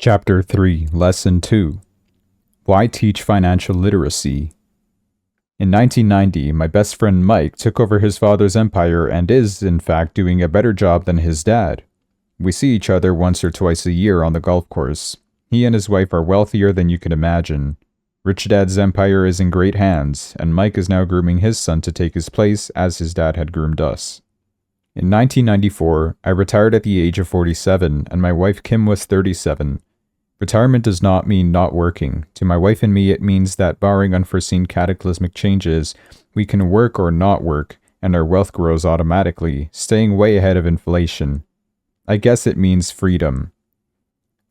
Chapter 3, Lesson 2. Why Teach Financial Literacy? In 1990, my best friend Mike took over his father's empire and is, in fact, doing a better job than his dad. We see each other once or twice a year on the golf course. He and his wife are wealthier than you can imagine. Rich Dad's empire is in great hands, and Mike is now grooming his son to take his place as his dad had groomed us. In 1994, I retired at the age of 47, and my wife Kim was 37. Retirement does not mean not working. To my wife and me, it means that barring unforeseen cataclysmic changes, we can work or not work, and our wealth grows automatically, staying way ahead of inflation. I guess it means freedom.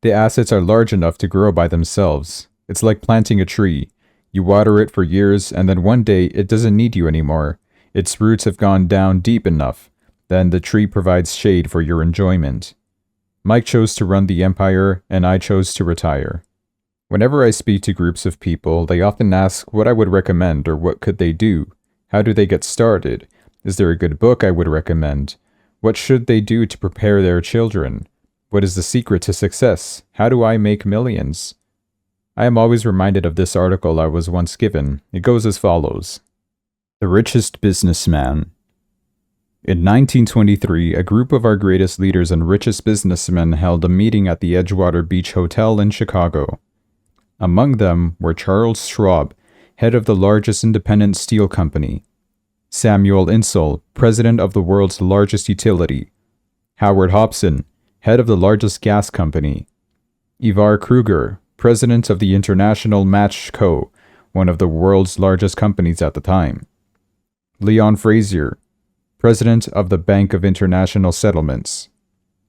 The assets are large enough to grow by themselves. It's like planting a tree. You water it for years, and then one day it doesn't need you anymore. Its roots have gone down deep enough. Then the tree provides shade for your enjoyment. Mike chose to run the empire, and I chose to retire. Whenever I speak to groups of people, they often ask what I would recommend or what could they do. How do they get started? Is there a good book I would recommend? What should they do to prepare their children? What is the secret to success? How do I make millions? I am always reminded of this article I was once given. It goes as follows. The Richest Businessman. In 1923, a group of our greatest leaders and richest businessmen held a meeting at the Edgewater Beach Hotel in Chicago. Among them were Charles Schwab, head of the largest independent steel company; Samuel Insull, president of the world's largest utility; Howard Hobson, head of the largest gas company; Ivar Kruger, president of the International Match Co., one of the world's largest companies at the time; Leon Frazier, president of the Bank of International Settlements;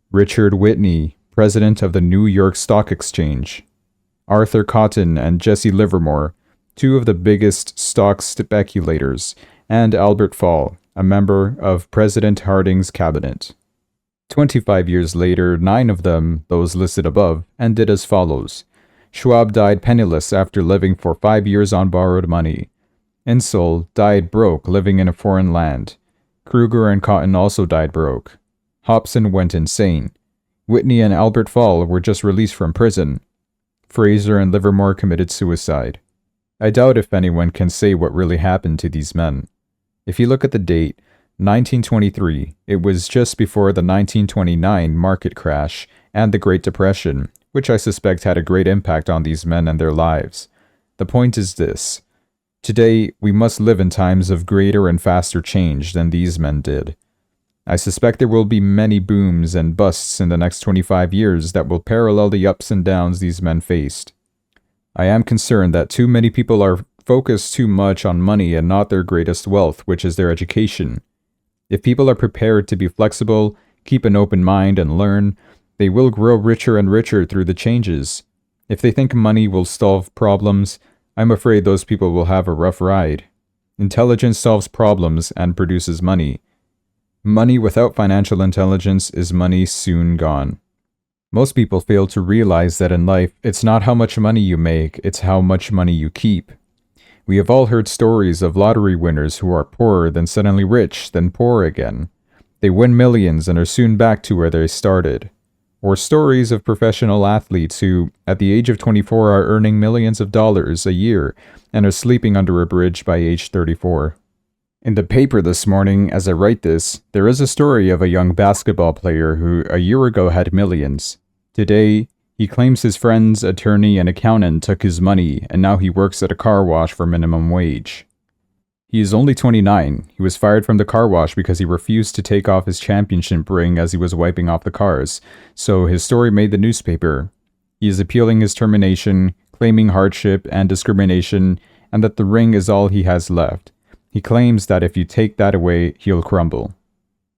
Richard Whitney, president of the New York Stock Exchange; Arthur Cotton and Jesse Livermore, two of the biggest stock speculators; and Albert Fall, a member of President Harding's cabinet. 25 years later, 9 of them, those listed above, ended as follows. Schwab died penniless after living for 5 years on borrowed money. Insull died broke living in a foreign land. Kruger and Cotton also died broke. Hobson went insane. Whitney and Albert Fall were just released from prison. Fraser and Livermore committed suicide. I doubt if anyone can say what really happened to these men. If you look at the date, 1923, it was just before the 1929 market crash and the Great Depression, which I suspect had a great impact on these men and their lives. The point is this. Today, we must live in times of greater and faster change than these men did. I suspect there will be many booms and busts in the next 25 years that will parallel the ups and downs these men faced. I am concerned that too many people are focused too much on money and not their greatest wealth, which is their education. If people are prepared to be flexible, keep an open mind, and learn, they will grow richer and richer through the changes. If they think money will solve problems, I'm afraid those people will have a rough ride. Intelligence solves problems and produces money. Money without financial intelligence is money soon gone. Most people fail to realize that in life, it's not how much money you make, it's how much money you keep. We have all heard stories of lottery winners who are poor, then suddenly rich, then poor again. They win millions and are soon back to where they started. Or stories of professional athletes who, at the age of 24, are earning millions of dollars a year and are sleeping under a bridge by age 34. In the paper this morning, as I write this, there is a story of a young basketball player who a year ago had millions. Today, he claims his friend's attorney and accountant took his money, and now he works at a car wash for minimum wage. He is only 29. He was fired from the car wash because he refused to take off his championship ring as he was wiping off the cars, so his story made the newspaper. He is appealing his termination, claiming hardship and discrimination, and that the ring is all he has left. He claims that if you take that away, he'll crumble.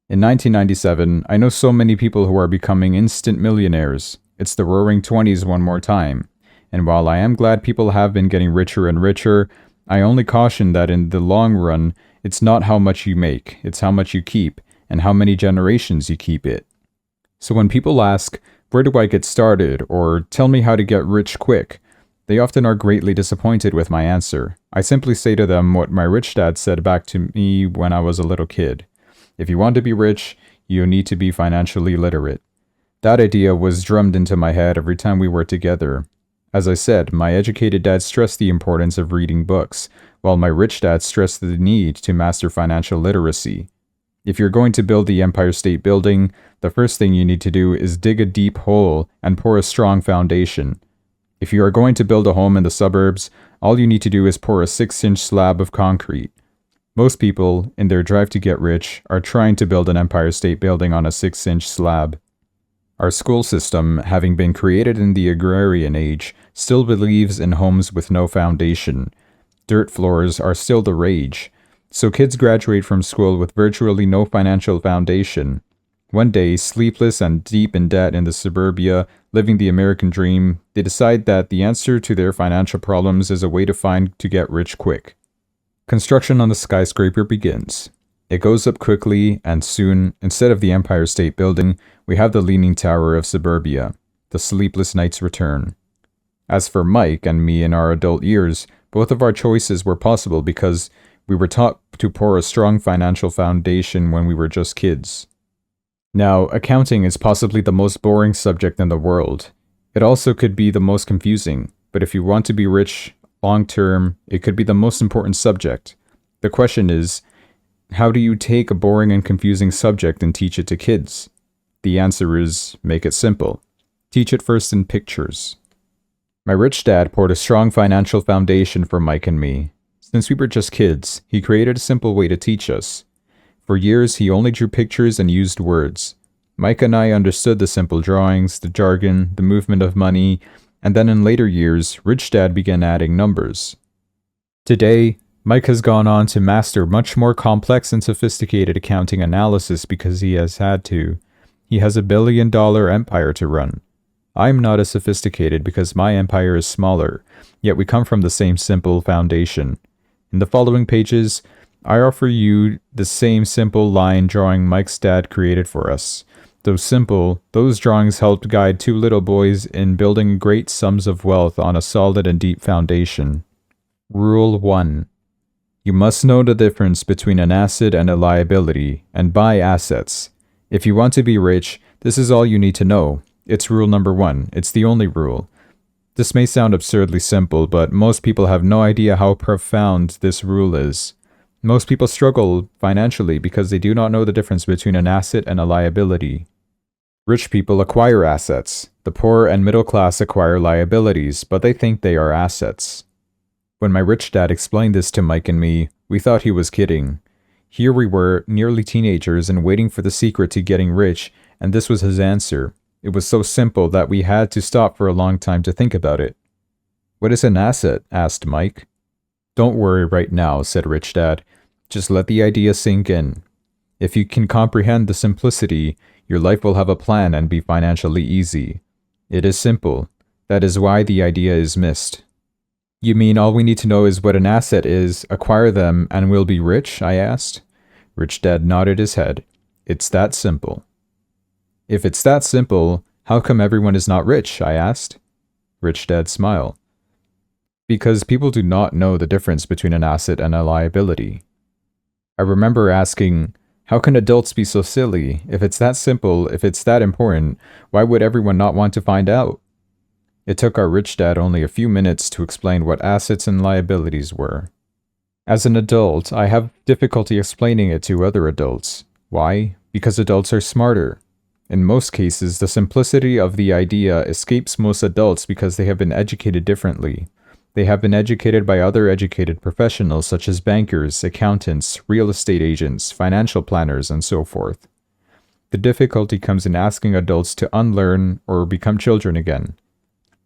In 1997, I know so many people who are becoming instant millionaires. It's the roaring 20s one more time. And while I am glad people have been getting richer and richer, I only caution that in the long run, it's not how much you make, it's how much you keep, and how many generations you keep it. So when people ask, where do I get started, or tell me how to get rich quick, they often are greatly disappointed with my answer. I simply say to them what my rich dad said back to me when I was a little kid. If you want to be rich, you need to be financially literate. That idea was drummed into my head every time we were together. As I said, my educated dad stressed the importance of reading books, while my rich dad stressed the need to master financial literacy. If you're going to build the Empire State Building, the first thing you need to do is dig a deep hole and pour a strong foundation. If you are going to build a home in the suburbs, all you need to do is pour a 6-inch slab of concrete. Most people, in their drive to get rich, are trying to build an Empire State Building on a 6-inch slab. Our school system, having been created in the agrarian age, still believes in homes with no foundation. Dirt floors are still the rage. So kids graduate from school with virtually no financial foundation. One day, sleepless and deep in debt in the suburbia, living the American dream, they decide that the answer to their financial problems is a way to get rich quick. Construction on the skyscraper begins. It goes up quickly, and soon, instead of the Empire State Building, we have the Leaning Tower of suburbia. The sleepless nights return. As for Mike and me in our adult years, both of our choices were possible because we were taught to pour a strong financial foundation when we were just kids. Now, accounting is possibly the most boring subject in the world. It also could be the most confusing, but if you want to be rich long term, it could be the most important subject. The question is, how do you take a boring and confusing subject and teach it to kids? The answer is, make it simple. Teach it first in pictures. My rich dad poured a strong financial foundation for Mike and me. Since we were just kids, he created a simple way to teach us. For years, he only drew pictures and used words. Mike and I understood the simple drawings, the jargon, the movement of money, and then in later years, Rich Dad began adding numbers. Today, Mike has gone on to master much more complex and sophisticated accounting analysis because he has had to. He has $1 billion empire to run. I'm not as sophisticated because my empire is smaller, yet we come from the same simple foundation. In the following pages, I offer you the same simple line drawing Mike's dad created for us. Though simple, those drawings helped guide 2 little boys in building great sums of wealth on a solid and deep foundation. Rule 1. You must know the difference between an asset and a liability, and buy assets. If you want to be rich, this is all you need to know. It's rule number 1. It's the only rule. This may sound absurdly simple, but most people have no idea how profound this rule is. Most people struggle financially because they do not know the difference between an asset and a liability. Rich people acquire assets. The poor and middle class acquire liabilities, but they think they are assets. When my rich dad explained this to Mike and me, we thought he was kidding. Here we were, nearly teenagers and waiting for the secret to getting rich, and this was his answer. It was so simple that we had to stop for a long time to think about it. "What is an asset?" asked Mike. "Don't worry right now," said Rich Dad. "Just let the idea sink in. If you can comprehend the simplicity, your life will have a plan and be financially easy. It is simple. That is why the idea is missed." "You mean all we need to know is what an asset is, acquire them, and we'll be rich?" I asked. Rich Dad nodded his head. "It's that simple." "If it's that simple, how come everyone is not rich?" I asked. Rich Dad smiled. "Because people do not know the difference between an asset and a liability." I remember asking, how can adults be so silly? If it's that simple, if it's that important, why would everyone not want to find out? It took our rich dad only a few minutes to explain what assets and liabilities were. As an adult, I have difficulty explaining it to other adults. Why? Because adults are smarter. In most cases, the simplicity of the idea escapes most adults because they have been educated differently. They have been educated by other educated professionals such as bankers, accountants, real estate agents, financial planners, and so forth. The difficulty comes in asking adults to unlearn or become children again.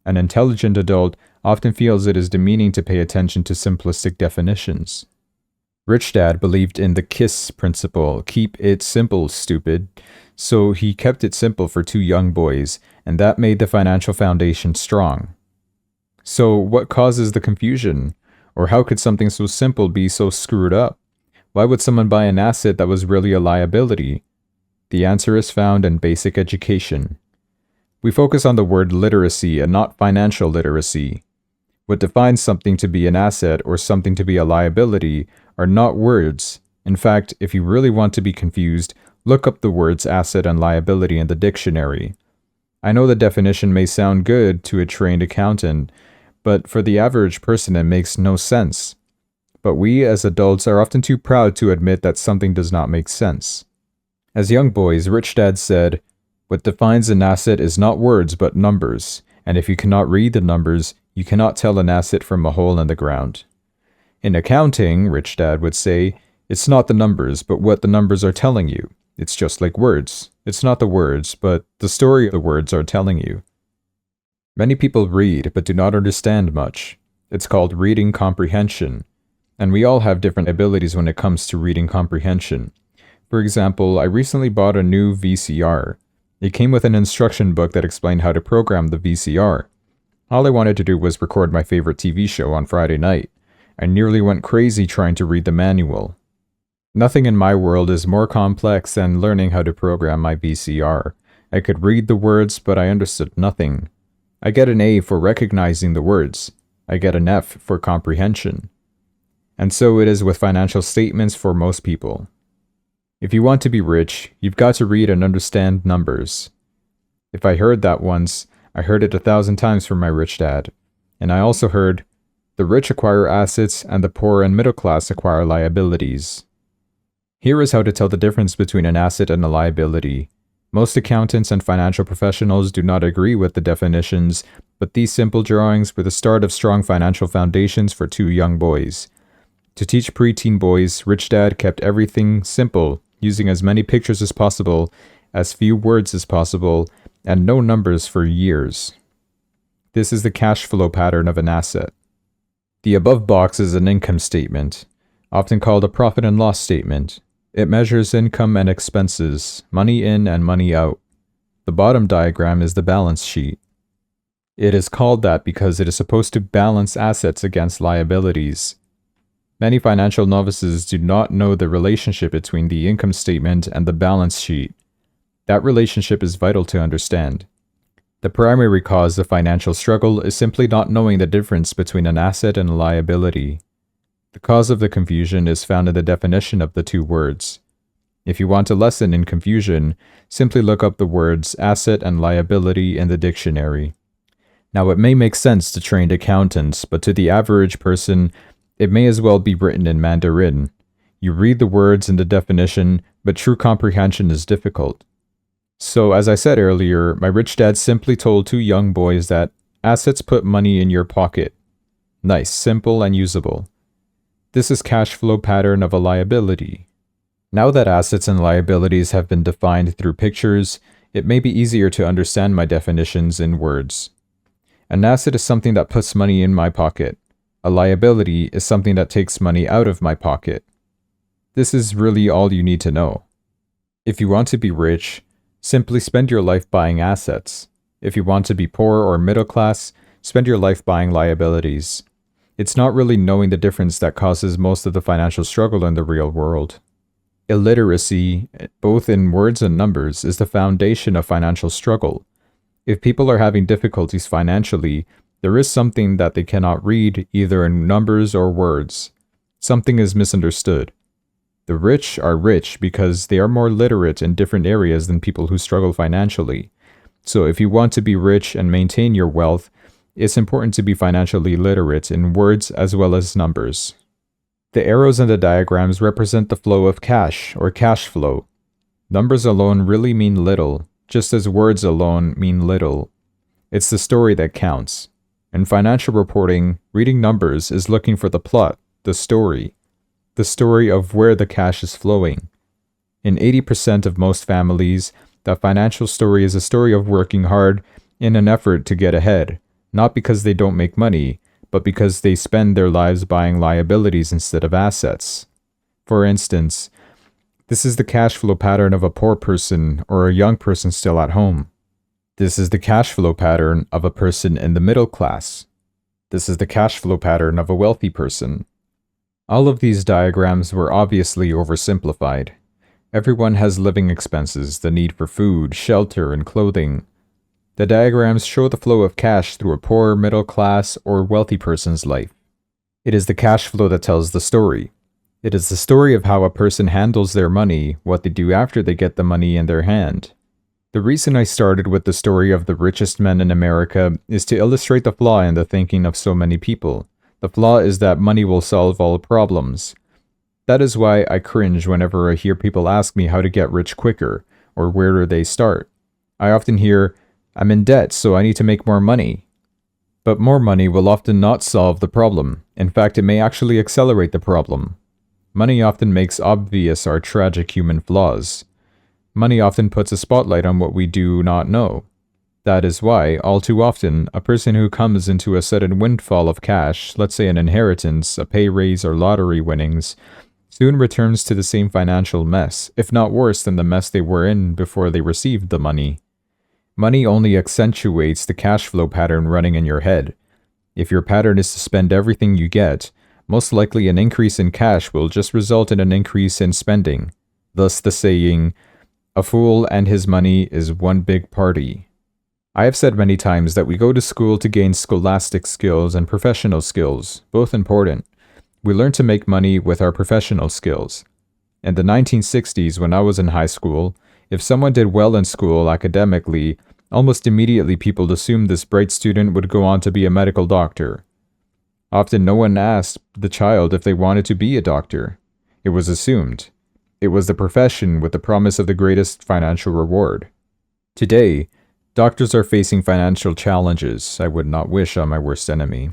An intelligent adult often feels it is demeaning to pay attention to simplistic definitions. Rich Dad believed in the KISS principle, keep it simple, stupid. So he kept it simple for 2 young boys, and that made the financial foundation strong. So what causes the confusion? Or how could something so simple be so screwed up? Why would someone buy an asset that was really a liability? The answer is found in basic education. We focus on the word literacy and not financial literacy. What defines something to be an asset or something to be a liability are not words. In fact, if you really want to be confused, look up the words asset and liability in the dictionary. I know the definition may sound good to a trained accountant, but for the average person it makes no sense. But we as adults are often too proud to admit that something does not make sense. As young boys, Rich Dad said, "What defines an asset is not words but numbers, and if you cannot read the numbers, you cannot tell an asset from a hole in the ground." In accounting, Rich Dad would say, it's not the numbers, but what the numbers are telling you. It's just like words. It's not the words, but the story the words are telling you. Many people read, but do not understand much. It's called reading comprehension. And we all have different abilities when it comes to reading comprehension. For example, I recently bought a new VCR. It came with an instruction book that explained how to program the VCR. All I wanted to do was record my favorite TV show on Friday night. I nearly went crazy trying to read the manual. Nothing in my world is more complex than learning how to program my VCR. I could read the words, but I understood nothing. I get an A for recognizing the words. I get an F for comprehension. And so it is with financial statements for most people. If you want to be rich, you've got to read and understand numbers. If I heard that once, I heard it 1,000 times from my rich dad. And I also heard, the rich acquire assets and the poor and middle class acquire liabilities. Here is how to tell the difference between an asset and a liability. Most accountants and financial professionals do not agree with the definitions, but these simple drawings were the start of strong financial foundations for two young boys. To teach preteen boys, Rich Dad kept everything simple, using as many pictures as possible, as few words as possible, and no numbers for years. This is the cash flow pattern of an asset. The above box is an income statement, often called a profit and loss statement. It measures income and expenses, money in and money out. The bottom diagram is the balance sheet. It is called that because it is supposed to balance assets against liabilities. Many financial novices do not know the relationship between the income statement and the balance sheet. That relationship is vital to understand. The primary cause of financial struggle is simply not knowing the difference between an asset and a liability. The cause of the confusion is found in the definition of the two words. If you want a lesson in confusion, simply look up the words asset and liability in the dictionary. Now, it may make sense to trained accountants, but to the average person, it may as well be written in Mandarin. You read the words in the definition, but true comprehension is difficult. So, as I said earlier, my rich dad simply told two young boys that assets put money in your pocket. Nice, simple, and usable. This is cash flow pattern of a liability. Now that assets and liabilities have been defined through pictures, it may be easier to understand my definitions in words. An asset is something that puts money in my pocket. A liability is something that takes money out of my pocket. This is really all you need to know. If you want to be rich, simply spend your life buying assets. If you want to be poor or middle class, spend your life buying liabilities. It's not really knowing the difference that causes most of the financial struggle in the real world. Illiteracy, both in words and numbers, is the foundation of financial struggle. If people are having difficulties financially, there is something that they cannot read either in numbers or words. Something is misunderstood. The rich are rich because they are more literate in different areas than people who struggle financially. So if you want to be rich and maintain your wealth, it's important to be financially literate in words as well as numbers. The arrows in the diagrams represent the flow of cash or cash flow. Numbers alone really mean little, just as words alone mean little. It's the story that counts. In financial reporting, reading numbers is looking for the plot, the story of where the cash is flowing. In 80% of most families, the financial story is a story of working hard in an effort to get ahead, not because they don't make money, but because they spend their lives buying liabilities instead of assets. For instance, this is the cash flow pattern of a poor person or a young person still at home. This is the cash flow pattern of a person in the middle class. This is the cash flow pattern of a wealthy person. All of these diagrams were obviously oversimplified. Everyone has living expenses, the need for food, shelter, and clothing. The diagrams show the flow of cash through a poor, middle class, or wealthy person's life. It is the cash flow that tells the story. It is the story of how a person handles their money, what they do after they get the money in their hand. The reason I started with the story of the richest men in America is to illustrate the flaw in the thinking of so many people. The flaw is that money will solve all problems. That is why I cringe whenever I hear people ask me how to get rich quicker, or where do they start. I often hear, I'm in debt, so I need to make more money. But more money will often not solve the problem. In fact, it may actually accelerate the problem. Money often makes obvious our tragic human flaws. Money often puts a spotlight on what we do not know. That is why, all too often, a person who comes into a sudden windfall of cash, let's say an inheritance, a pay raise, or lottery winnings, soon returns to the same financial mess, if not worse than the mess they were in before they received the money. Money only accentuates the cash flow pattern running in your head. If your pattern is to spend everything you get, most likely an increase in cash will just result in an increase in spending. Thus the saying, a fool and his money is one big party. I have said many times that we go to school to gain scholastic skills and professional skills, both important. We learn to make money with our professional skills. In the 1960s, when I was in high school, if someone did well in school academically, almost immediately people assumed this bright student would go on to be a medical doctor. Often no one asked the child if they wanted to be a doctor. It was assumed. It was the profession with the promise of the greatest financial reward. Today, doctors are facing financial challenges I would not wish on my worst enemy.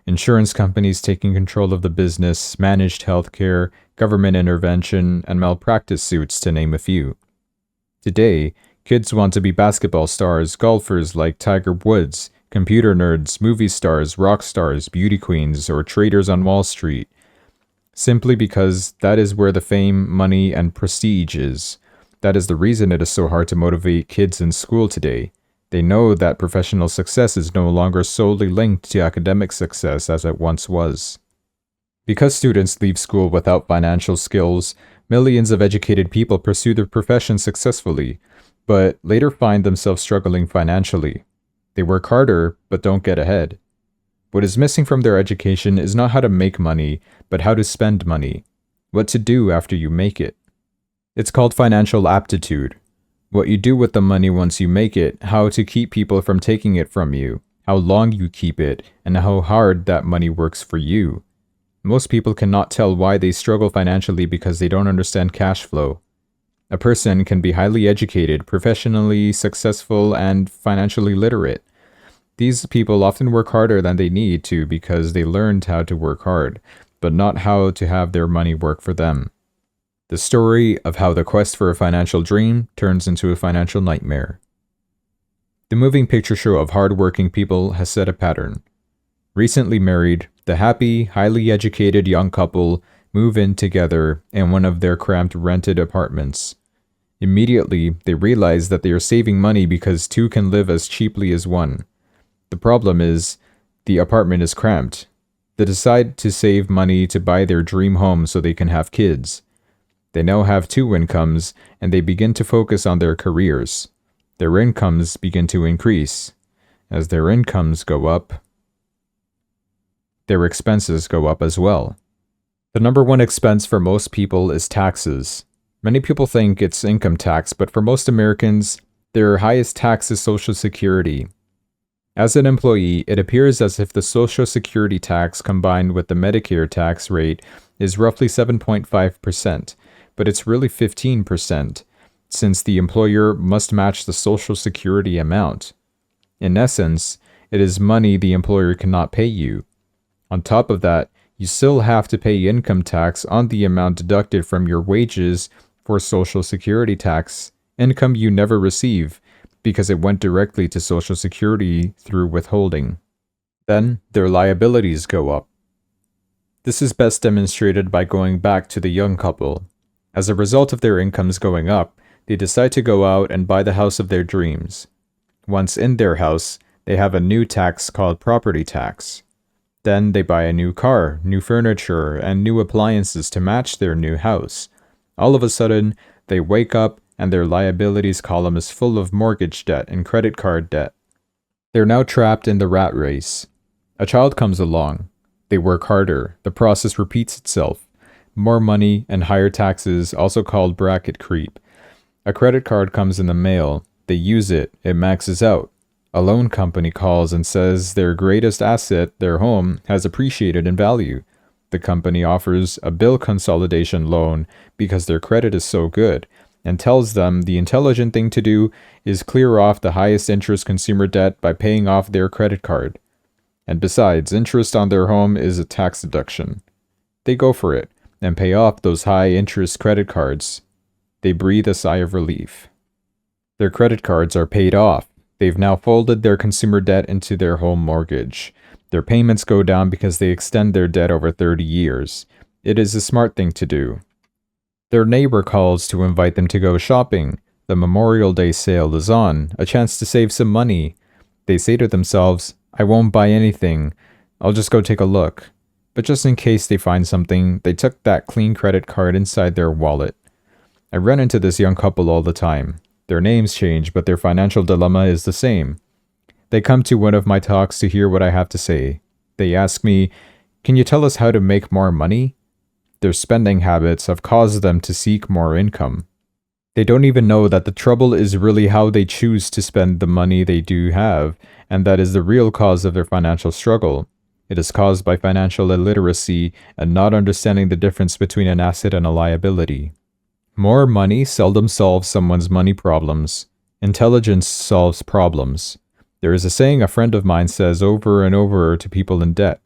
Insurance companies taking control of the business, managed healthcare, government intervention, and malpractice suits, to name a few. Today, kids want to be basketball stars, golfers like Tiger Woods, computer nerds, movie stars, rock stars, beauty queens, or traders on Wall Street, simply because that is where the fame, money, and prestige is. That is the reason it is so hard to motivate kids in school today. They know that professional success is no longer solely linked to academic success as it once was. Because students leave school without financial skills, millions of educated people pursue their profession successfully, but later find themselves struggling financially. They work harder, but don't get ahead. What is missing from their education is not how to make money, but how to spend money. What to do after you make it. It's called financial aptitude. What you do with the money once you make it, how to keep people from taking it from you, how long you keep it, and how hard that money works for you. Most people cannot tell why they struggle financially because they don't understand cash flow. A person can be highly educated, professionally successful, and financially literate. These people often work harder than they need to because they learned how to work hard, but not how to have their money work for them. The story of how the quest for a financial dream turns into a financial nightmare. The moving picture show of hard-working people has set a pattern. Recently married, the happy, highly educated young couple move in together in one of their cramped rented apartments. Immediately, they realize that they are saving money because two can live as cheaply as one. The problem is, the apartment is cramped. They decide to save money to buy their dream home so they can have kids. They now have two incomes, and they begin to focus on their careers. Their incomes begin to increase. As their incomes go up, their expenses go up as well. The number one expense for most people is taxes. Many people think it's income tax, but for most Americans, their highest tax is Social Security. As an employee, it appears as if the Social Security tax combined with the Medicare tax rate is roughly 7.5%, but it's really 15%, since the employer must match the Social Security amount. In essence, it is money the employer cannot pay you. On top of that, you still have to pay income tax on the amount deducted from your wages for Social Security tax, income you never receive, because it went directly to Social Security through withholding. Then, their liabilities go up. This is best demonstrated by going back to the young couple. As a result of their incomes going up, they decide to go out and buy the house of their dreams. Once in their house, they have a new tax called property tax. Then they buy a new car, new furniture, and new appliances to match their new house. All of a sudden, they wake up and their liabilities column is full of mortgage debt and credit card debt. They're now trapped in the rat race. A child comes along. They work harder. The process repeats itself. More money and higher taxes, also called bracket creep. A credit card comes in the mail. They They use it, it maxes out. A loan company calls and says their greatest asset, their home, has appreciated in value. The company offers a bill consolidation loan because their credit is so good, and tells them the intelligent thing to do is clear off the highest interest consumer debt by paying off their credit card. And besides, interest on their home is a tax deduction. They go for it and pay off those high-interest credit cards. They breathe a sigh of relief. Their credit cards are paid off. They've now folded their consumer debt into their home mortgage. Their payments go down because they extend their debt over 30 years. It is a smart thing to do. Their neighbor calls to invite them to go shopping. The Memorial Day sale is on, a chance to save some money. They say to themselves, I won't buy anything. I'll just go take a look. But just in case they find something, they tuck that clean credit card inside their wallet. I run into this young couple all the time. Their names change, but their financial dilemma is the same. They come to one of my talks to hear what I have to say. They ask me, can you tell us how to make more money? Their spending habits have caused them to seek more income. They don't even know that the trouble is really how they choose to spend the money they do have, and that is the real cause of their financial struggle. It is caused by financial illiteracy and not understanding the difference between an asset and a liability. More money seldom solves someone's money problems. Intelligence solves problems. There is a saying a friend of mine says over and over to people in debt.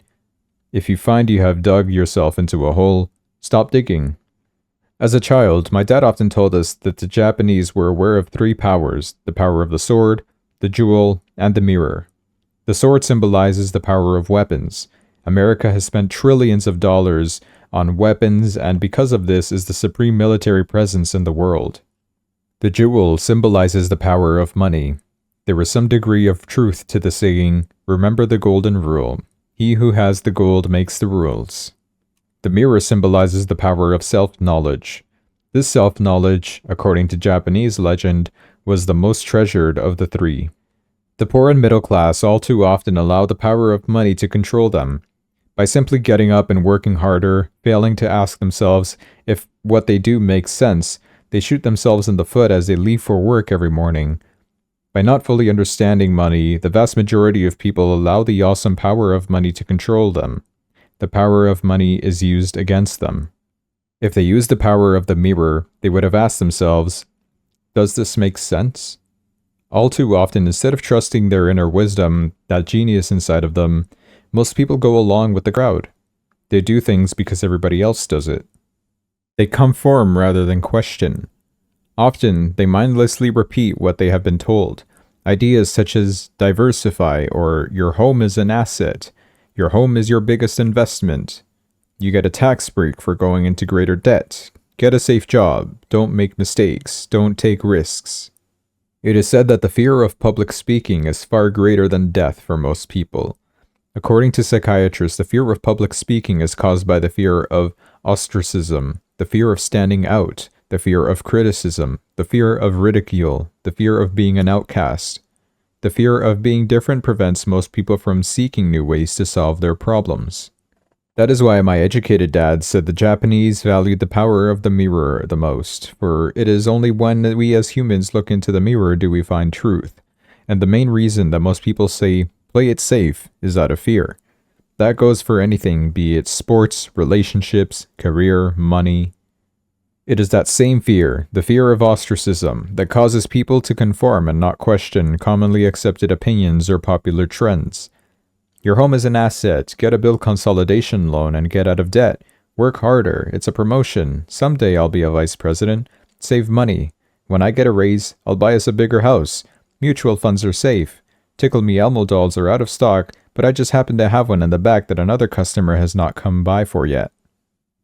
If you find you have dug yourself into a hole, stop digging. As a child, my dad often told us that the Japanese were aware of three powers: the power of the sword, the jewel, and the mirror. The sword symbolizes the power of weapons. America has spent trillions of dollars on weapons, and because of this is the supreme military presence in the world. The jewel symbolizes the power of money. There is some degree of truth to the saying, remember the golden rule. He who has the gold makes the rules. The mirror symbolizes the power of self-knowledge. This self-knowledge, according to Japanese legend, was the most treasured of the three. The poor and middle class all too often allow the power of money to control them. By simply getting up and working harder, failing to ask themselves if what they do makes sense, they shoot themselves in the foot as they leave for work every morning. By not fully understanding money, the vast majority of people allow the awesome power of money to control them. The power of money is used against them. If they used the power of the mirror, they would have asked themselves, does this make sense? All too often, instead of trusting their inner wisdom, that genius inside of them, most people go along with the crowd. They do things because everybody else does it. They conform rather than question. Often, they mindlessly repeat what they have been told. Ideas such as diversify or your home is an asset, your home is your biggest investment, you get a tax break for going into greater debt, get a safe job, don't make mistakes, don't take risks. It is said that the fear of public speaking is far greater than death for most people. According to psychiatrists, the fear of public speaking is caused by the fear of ostracism, the fear of standing out, the fear of criticism, the fear of ridicule, the fear of being an outcast. The fear of being different prevents most people from seeking new ways to solve their problems. That is why my educated dad said the Japanese valued the power of the mirror the most, for it is only when we as humans look into the mirror do we find truth. And the main reason that most people say, play it safe, is out of fear. That goes for anything, be it sports, relationships, career, money. It is that same fear, the fear of ostracism, that causes people to conform and not question commonly accepted opinions or popular trends. Your home is an asset, get a bill consolidation loan and get out of debt. Work harder, it's a promotion, someday I'll be a vice president. Save money. When I get a raise, I'll buy us a bigger house. Mutual funds are safe. Tickle Me Elmo dolls are out of stock, but I just happen to have one in the back that another customer has not come by for yet.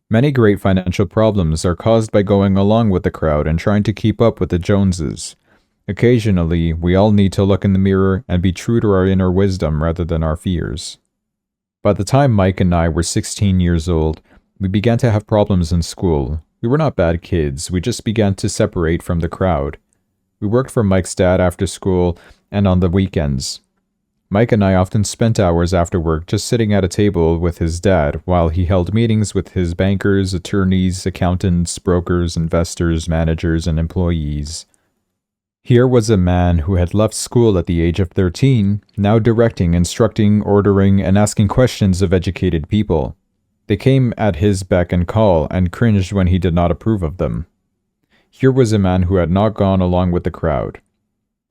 Many great financial problems are caused by going along with the crowd and trying to keep up with the Joneses. Occasionally, we all need to look in the mirror and be true to our inner wisdom rather than our fears. By the time Mike and I were 16 years old, we began to have problems in school. We were not bad kids, we just began to separate from the crowd. We worked for Mike's dad after school and on the weekends. Mike and I often spent hours after work just sitting at a table with his dad while he held meetings with his bankers, attorneys, accountants, brokers, investors, managers, and employees. Here was a man who had left school at the age of 13, now directing, instructing, ordering, and asking questions of educated people. They came at his beck and call and cringed when he did not approve of them. Here was a man who had not gone along with the crowd.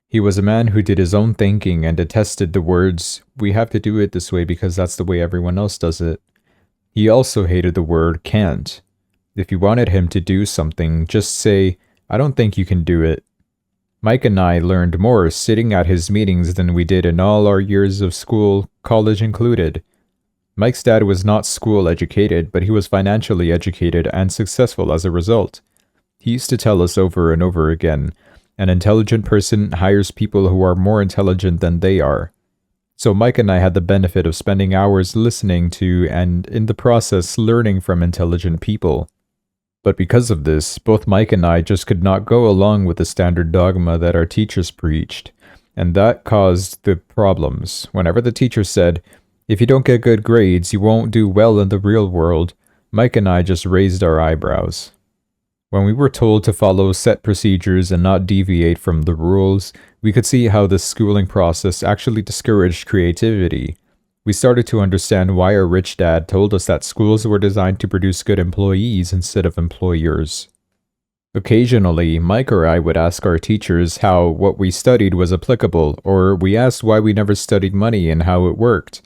He was a man who did his own thinking and detested the words, "We have to do it this way because that's the way everyone else does it." He also hated the word "can't." If you wanted him to do something, just say, "I don't think you can do it." Mike and I learned more sitting at his meetings than we did in all our years of school, college included. Mike's dad was not school educated, but he was financially educated and successful as a result. He used to tell us over and over again, an intelligent person hires people who are more intelligent than they are. So Mike and I had the benefit of spending hours listening to and, in the process, learning from intelligent people. But because of this, both Mike and I just could not go along with the standard dogma that our teachers preached, and that caused the problems. Whenever the teacher said, "If you don't get good grades, you won't do well in the real world," Mike and I just raised our eyebrows. When we were told to follow set procedures and not deviate from the rules, we could see how this schooling process actually discouraged creativity. We started to understand why our rich dad told us that schools were designed to produce good employees instead of employers. Occasionally, Mike or I would ask our teachers how what we studied was applicable, or we asked why we never studied money and how it worked.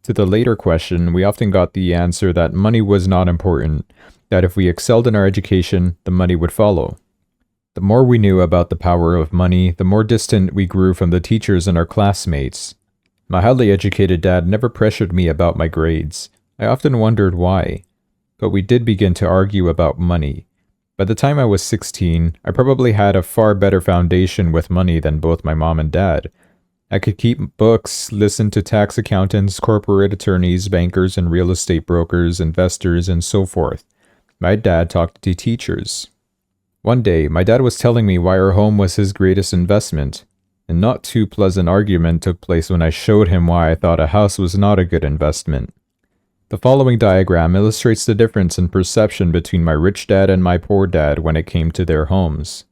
To the later question, we often got the answer that money was not important, that if we excelled in our education, the money would follow. The more we knew about the power of money, the more distant we grew from the teachers and our classmates. My highly educated dad never pressured me about my grades. I often wondered why. But we did begin to argue about money. By the time I was 16, I probably had a far better foundation with money than both my mom and dad. I could keep books, listen to tax accountants, corporate attorneys, bankers, and real estate brokers, investors, and so forth. My dad talked to teachers. One day, my dad was telling me why our home was his greatest investment. A not too pleasant argument took place when I showed him why I thought a house was not a good investment. The following diagram illustrates the difference in perception between my rich dad and my poor dad when it came to their homes.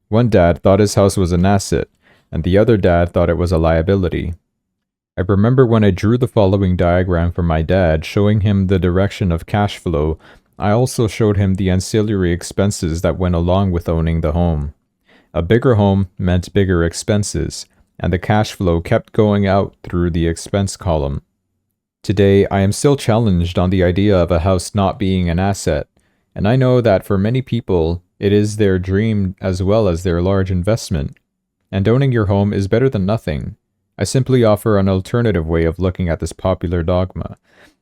One dad thought his house was an asset, and the other dad thought it was a liability. I remember when I drew the following diagram for my dad, showing him the direction of cash flow, I also showed him the ancillary expenses that went along with owning the home. A bigger home meant bigger expenses, and the cash flow kept going out through the expense column. Today, I am still challenged on the idea of a house not being an asset, and I know that for many people, it is their dream as well as their large investment. And owning your home is better than nothing. I simply offer an alternative way of looking at this popular dogma.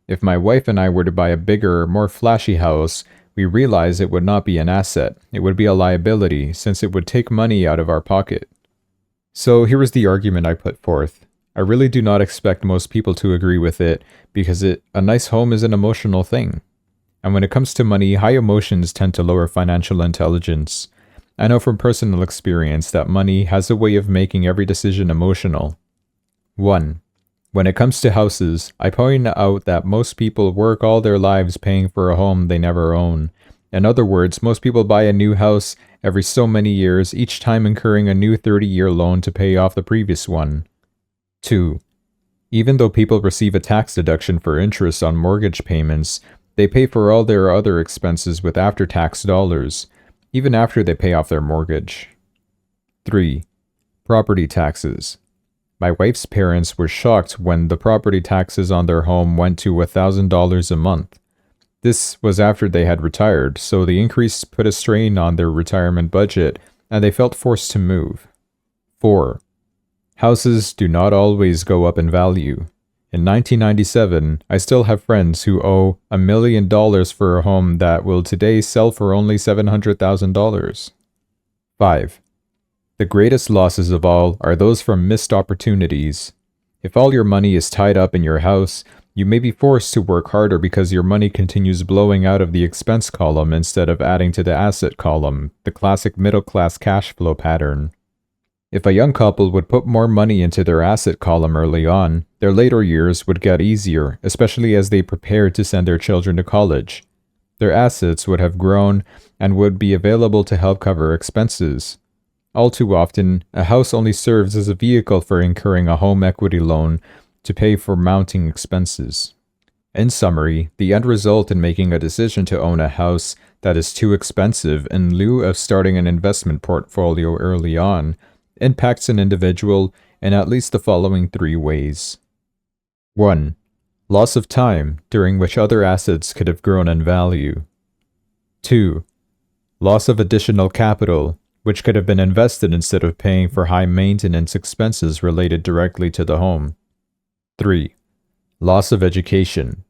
If my wife and I were to buy a bigger, more flashy house, we realize it would not be an asset. It would be a liability, since it would take money out of our pocket. So here is the argument I put forth. I really do not expect most people to agree with it, because a nice home is an emotional thing. And when it comes to money, high emotions tend to lower financial intelligence. I know from personal experience that money has a way of making every decision emotional. 1. When it comes to houses, I point out that most people work all their lives paying for a home they never own. In other words, most people buy a new house every so many years, each time incurring a new 30-year loan to pay off the previous one. 2. Even though people receive a tax deduction for interest on mortgage payments, they pay for all their other expenses with after-tax dollars, even after they pay off their mortgage. 3. Property taxes. My wife's parents were shocked when the property taxes on their home went to $1,000 a month. This was after they had retired, so the increase put a strain on their retirement budget, and they felt forced to move. 4. Houses do not always go up in value. In 1997, I still have friends who owe $1 million for a home that will today sell for only $700,000. 5. The greatest losses of all are those from missed opportunities. If all your money is tied up in your house, you may be forced to work harder because your money continues blowing out of the expense column instead of adding to the asset column, the classic middle-class cash flow pattern. If a young couple would put more money into their asset column early on, their later years would get easier, especially as they prepared to send their children to college. Their assets would have grown and would be available to help cover expenses. All too often, a house only serves as a vehicle for incurring a home equity loan to pay for mounting expenses. In summary, the end result in making a decision to own a house that is too expensive in lieu of starting an investment portfolio early on impacts an individual in at least the following 3 ways. 1. Loss of time, during which other assets could have grown in value. 2. Loss of additional capital, which could have been invested instead of paying for high maintenance expenses related directly to the home. 3. Loss of education.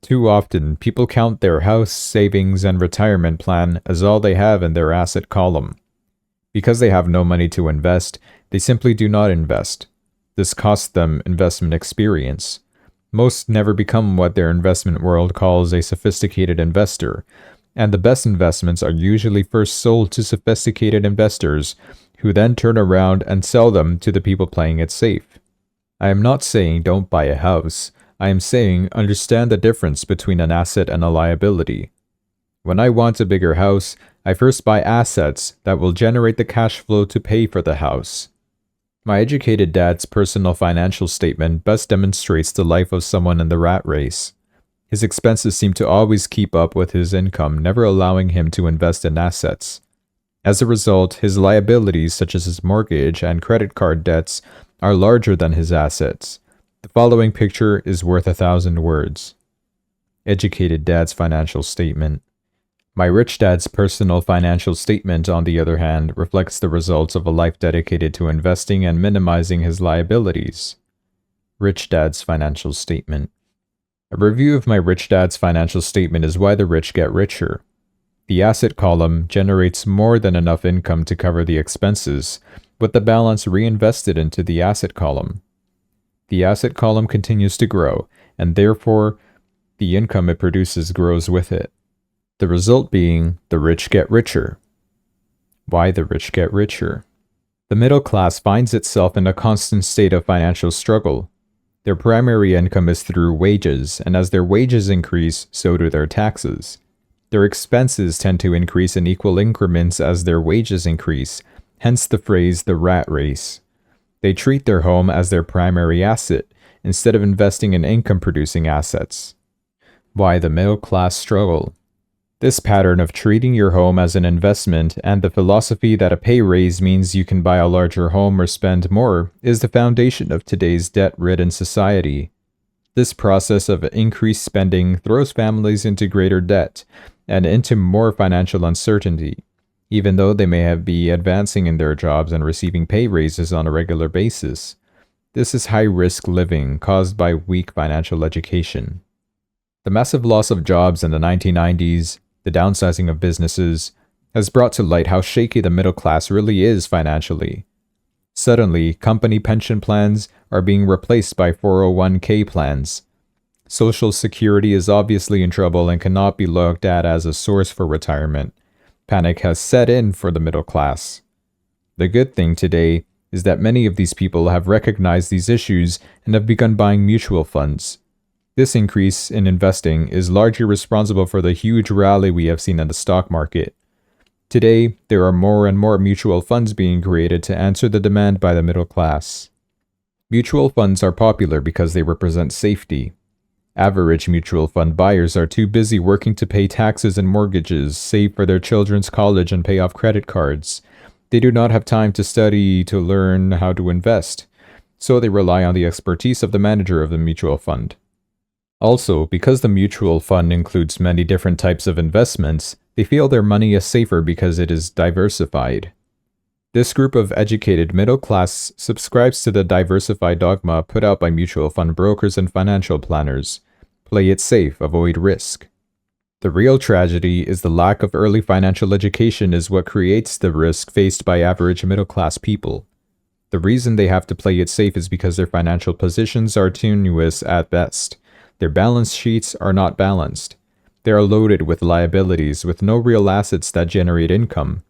Too often, people count their house, savings, and retirement plan as all they have in their asset column. Because they have no money to invest, they simply do not invest. This costs them investment experience. Most never become what their investment world calls a sophisticated investor, and the best investments are usually first sold to sophisticated investors, who then turn around and sell them to the people playing it safe. I am not saying don't buy a house. I am saying understand the difference between an asset and a liability. When I want a bigger house, I first buy assets that will generate the cash flow to pay for the house. My educated dad's personal financial statement best demonstrates the life of someone in the rat race. His expenses seem to always keep up with his income, never allowing him to invest in assets. As a result, his liabilities, such as his mortgage and credit card debts, are larger than his assets. The following picture is worth 1,000 words. Educated dad's financial statement. My rich dad's personal financial statement, on the other hand, reflects the results of a life dedicated to investing and minimizing his liabilities. Rich dad's financial statement. A review of my rich dad's financial statement is why the rich get richer. The asset column generates more than enough income to cover the expenses, with the balance reinvested into the asset column. The asset column continues to grow, and therefore, the income it produces grows with it. The result being, the rich get richer. Why the rich get richer? The middle class finds itself in a constant state of financial struggle. Their primary income is through wages, and as their wages increase, so do their taxes. Their expenses tend to increase in equal increments as their wages increase, hence the phrase the rat race. They treat their home as their primary asset, instead of investing in income-producing assets. Why the middle class struggle? This pattern of treating your home as an investment and the philosophy that a pay raise means you can buy a larger home or spend more is the foundation of today's debt-ridden society. This process of increased spending throws families into greater debt and into more financial uncertainty, even though they may be advancing in their jobs and receiving pay raises on a regular basis. This is high-risk living caused by weak financial education. The massive loss of jobs in the 1990s, the downsizing of businesses, has brought to light how shaky the middle class really is financially. Suddenly, company pension plans are being replaced by 401k plans. Social Security is obviously in trouble and cannot be looked at as a source for retirement. Panic has set in for the middle class. The good thing today is that many of these people have recognized these issues and have begun buying mutual funds. This increase in investing is largely responsible for the huge rally we have seen in the stock market. Today, there are more and more mutual funds being created to answer the demand by the middle class. Mutual funds are popular because they represent safety. Average mutual fund buyers are too busy working to pay taxes and mortgages, save for their children's college, and pay off credit cards. They do not have time to study to learn how to invest, so they rely on the expertise of the manager of the mutual fund. Also, because the mutual fund includes many different types of investments, they feel their money is safer because it is diversified. This group of educated middle class subscribes to the diversified dogma put out by mutual fund brokers and financial planners. Play it safe, avoid risk. The real tragedy is the lack of early financial education is what creates the risk faced by average middle class people. The reason they have to play it safe is because their financial positions are tenuous at best. Their balance sheets are not balanced. They are loaded with liabilities with no real assets that generate income.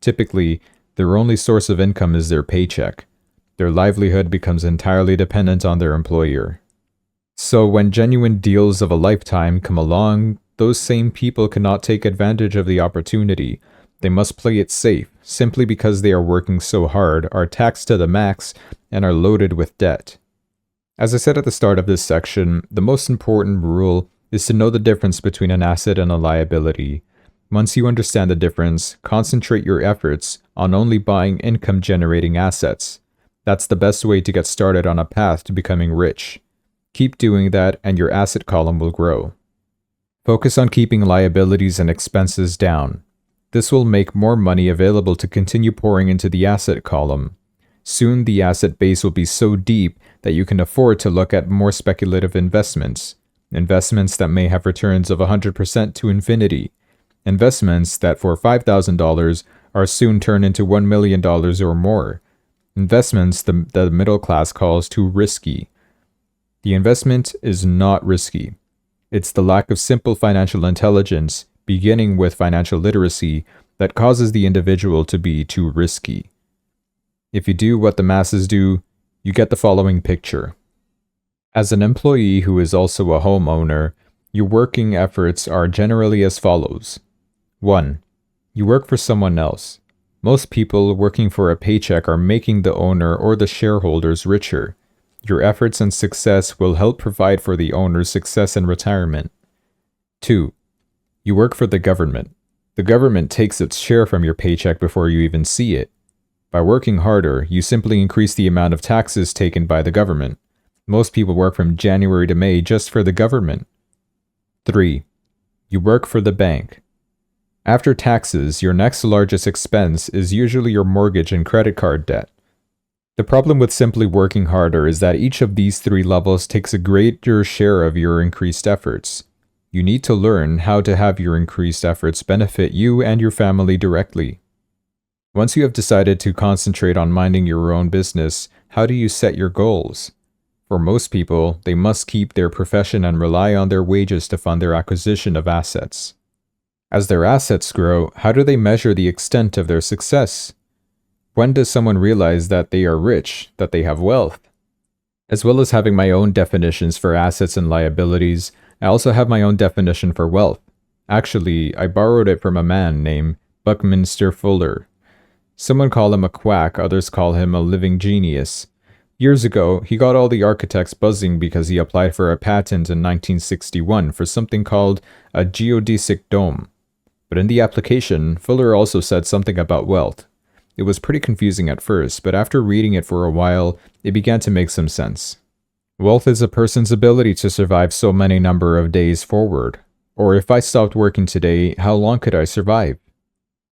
Typically, their only source of income is their paycheck. Their livelihood becomes entirely dependent on their employer. So when genuine deals of a lifetime come along, those same people cannot take advantage of the opportunity they must play it safe simply because they are working so hard, are taxed to the max, and are loaded with debt. As I said at the start of this section, the most important rule is to know the difference between an asset and a liability. Once you understand the difference, concentrate your efforts on only buying income-generating assets. That's the best way to get started on a path to becoming rich. Keep doing that and your asset column will grow. Focus on keeping liabilities and expenses down. This will make more money available to continue pouring into the asset column. Soon the asset base will be so deep that you can afford to look at more speculative investments. Investments that may have returns of 100% to infinity. Investments that for $5,000 are soon turned into $1 million or more. Investments the middle class calls too risky. The investment is not risky. It's the lack of simple financial intelligence, beginning with financial literacy, that causes the individual to be too risky. If you do what the masses do, you get the following picture. As an employee who is also a homeowner, your working efforts are generally as follows. 1. You work for someone else. Most people working for a paycheck are making the owner or the shareholders richer. Your efforts and success will help provide for the owner's success and retirement. 2. You work for the government. The government takes its share from your paycheck before you even see it. By working harder, you simply increase the amount of taxes taken by the government. Most people work from January to May just for the government. 3. You work for the bank. After taxes, your next largest expense is usually your mortgage and credit card debt. The problem with simply working harder is that each of these 3 levels takes a greater share of your increased efforts. You need to learn how to have your increased efforts benefit you and your family directly. Once you have decided to concentrate on minding your own business, how do you set your goals? For most people, they must keep their profession and rely on their wages to fund their acquisition of assets. As their assets grow, how do they measure the extent of their success? When does someone realize that they are rich, that they have wealth? As well as having my own definitions for assets and liabilities, I also have my own definition for wealth. Actually, I borrowed it from a man named Buckminster Fuller. Some call him a quack, others call him a living genius. Years ago, he got all the architects buzzing because he applied for a patent in 1961 for something called a geodesic dome. But in the application, Fuller also said something about wealth. It was pretty confusing at first, but after reading it for a while, it began to make some sense. Wealth is a person's ability to survive so many number of days forward. Or if I stopped working today, how long could I survive?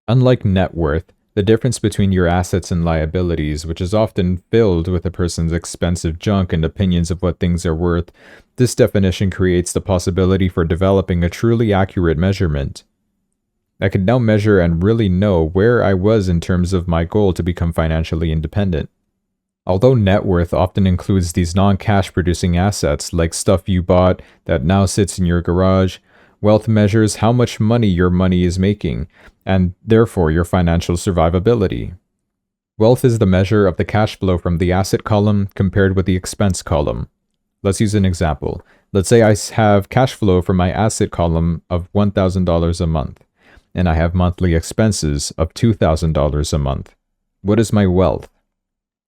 Unlike net worth, the difference between your assets and liabilities, which is often filled with a person's expensive junk and opinions of what things are worth, this definition creates the possibility for developing a truly accurate measurement. I can now measure and really know where I was in terms of my goal to become financially independent. Although net worth often includes these non-cash producing assets like stuff you bought that now sits in your garage, wealth measures how much money your money is making, and therefore your financial survivability. Wealth is the measure of the cash flow from the asset column compared with the expense column. Let's use an example. Let's say I have cash flow from my asset column of $1,000 a month, and I have monthly expenses of $2,000 a month. What is my wealth?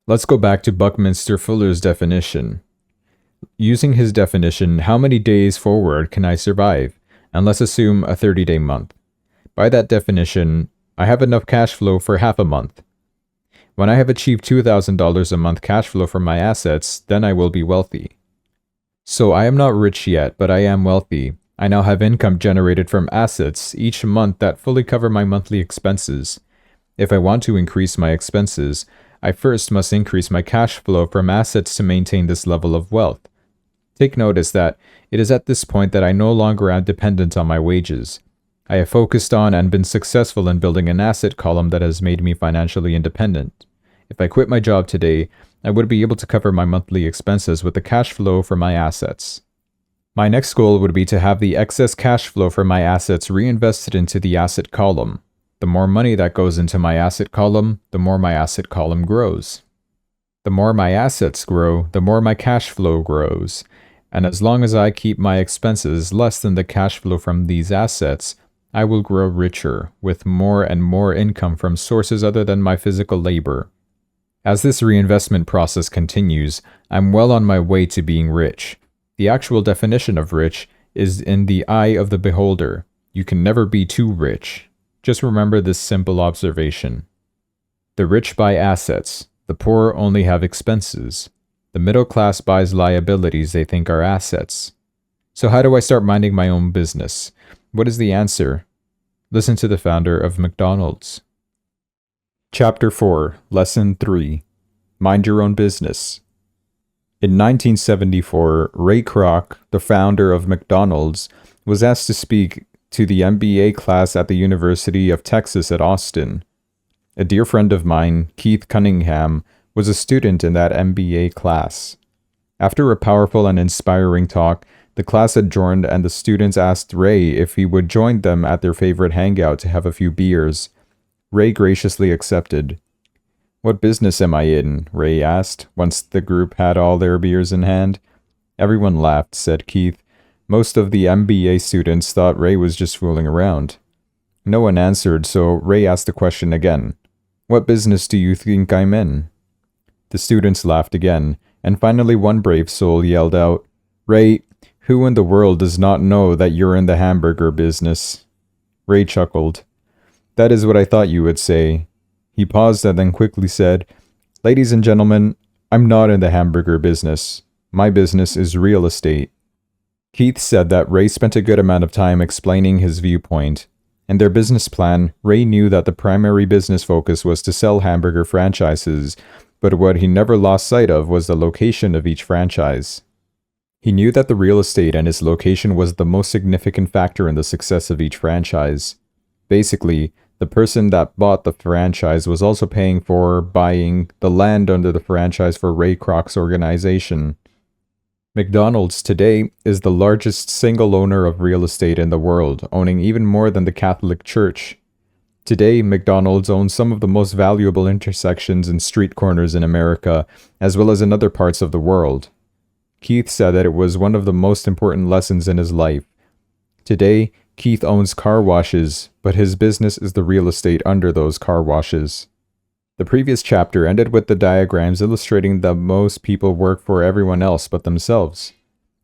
Let's go back to Buckminster Fuller's definition. Using his definition, how many days forward can I survive? And let's assume a 30-day month. By that definition, I have enough cash flow for half a month. When I have achieved $2,000 a month cash flow from my assets, then I will be wealthy. So I am not rich yet, but I am wealthy. I now have income generated from assets each month that fully cover my monthly expenses. If I want to increase my expenses, I first must increase my cash flow from assets to maintain this level of wealth. Take notice that it is at this point that I no longer am dependent on my wages. I have focused on and been successful in building an asset column that has made me financially independent. If I quit my job today, I would be able to cover my monthly expenses with the cash flow from my assets. My next goal would be to have the excess cash flow from my assets reinvested into the asset column. The more money that goes into my asset column, the more my asset column grows. The more my assets grow, the more my cash flow grows. And as long as I keep my expenses less than the cash flow from these assets, I will grow richer, with more and more income from sources other than my physical labor. As this reinvestment process continues, I'm well on my way to being rich. The actual definition of rich is in the eye of the beholder. You can never be too rich. Just remember this simple observation. The rich buy assets. The poor only have expenses. The middle class buys liabilities they think are assets. So how do I start minding my own business? What is the answer? Listen to the founder of McDonald's. Chapter 4, Lesson 3. Mind Your Own Business. In 1974, Ray Kroc, the founder of McDonald's, was asked to speak to the MBA class at the University of Texas at Austin. A dear friend of mine, Keith Cunningham, was a student in that MBA class. After a powerful and inspiring talk, the class adjourned and the students asked Ray if he would join them at their favorite hangout to have a few beers. Ray graciously accepted. "What business am I in?" Ray asked, once the group had all their beers in hand. Everyone laughed, said Keith. Most of the MBA students thought Ray was just fooling around. No one answered, so Ray asked the question again. "What business do you think I'm in?" The students laughed again, and finally one brave soul yelled out, "Ray, who in the world does not know that you're in the hamburger business?" Ray chuckled. "That is what I thought you would say." He paused and then quickly said, "Ladies and gentlemen, I'm not in the hamburger business. My business is real estate." Keith said that Ray spent a good amount of time explaining his viewpoint. In their business plan, Ray knew that the primary business focus was to sell hamburger franchises, but what he never lost sight of was the location of each franchise. He knew that the real estate and its location was the most significant factor in the success of each franchise. Basically, the person that bought the franchise was also paying for buying the land under the franchise for Ray Kroc's organization. McDonald's today is the largest single owner of real estate in the world, owning even more than the Catholic Church. Today, McDonald's owns some of the most valuable intersections and street corners in America, as well as in other parts of the world. Keith said that it was one of the most important lessons in his life. Today, Keith owns car washes, but his business is the real estate under those car washes. The previous chapter ended with the diagrams illustrating that most people work for everyone else but themselves.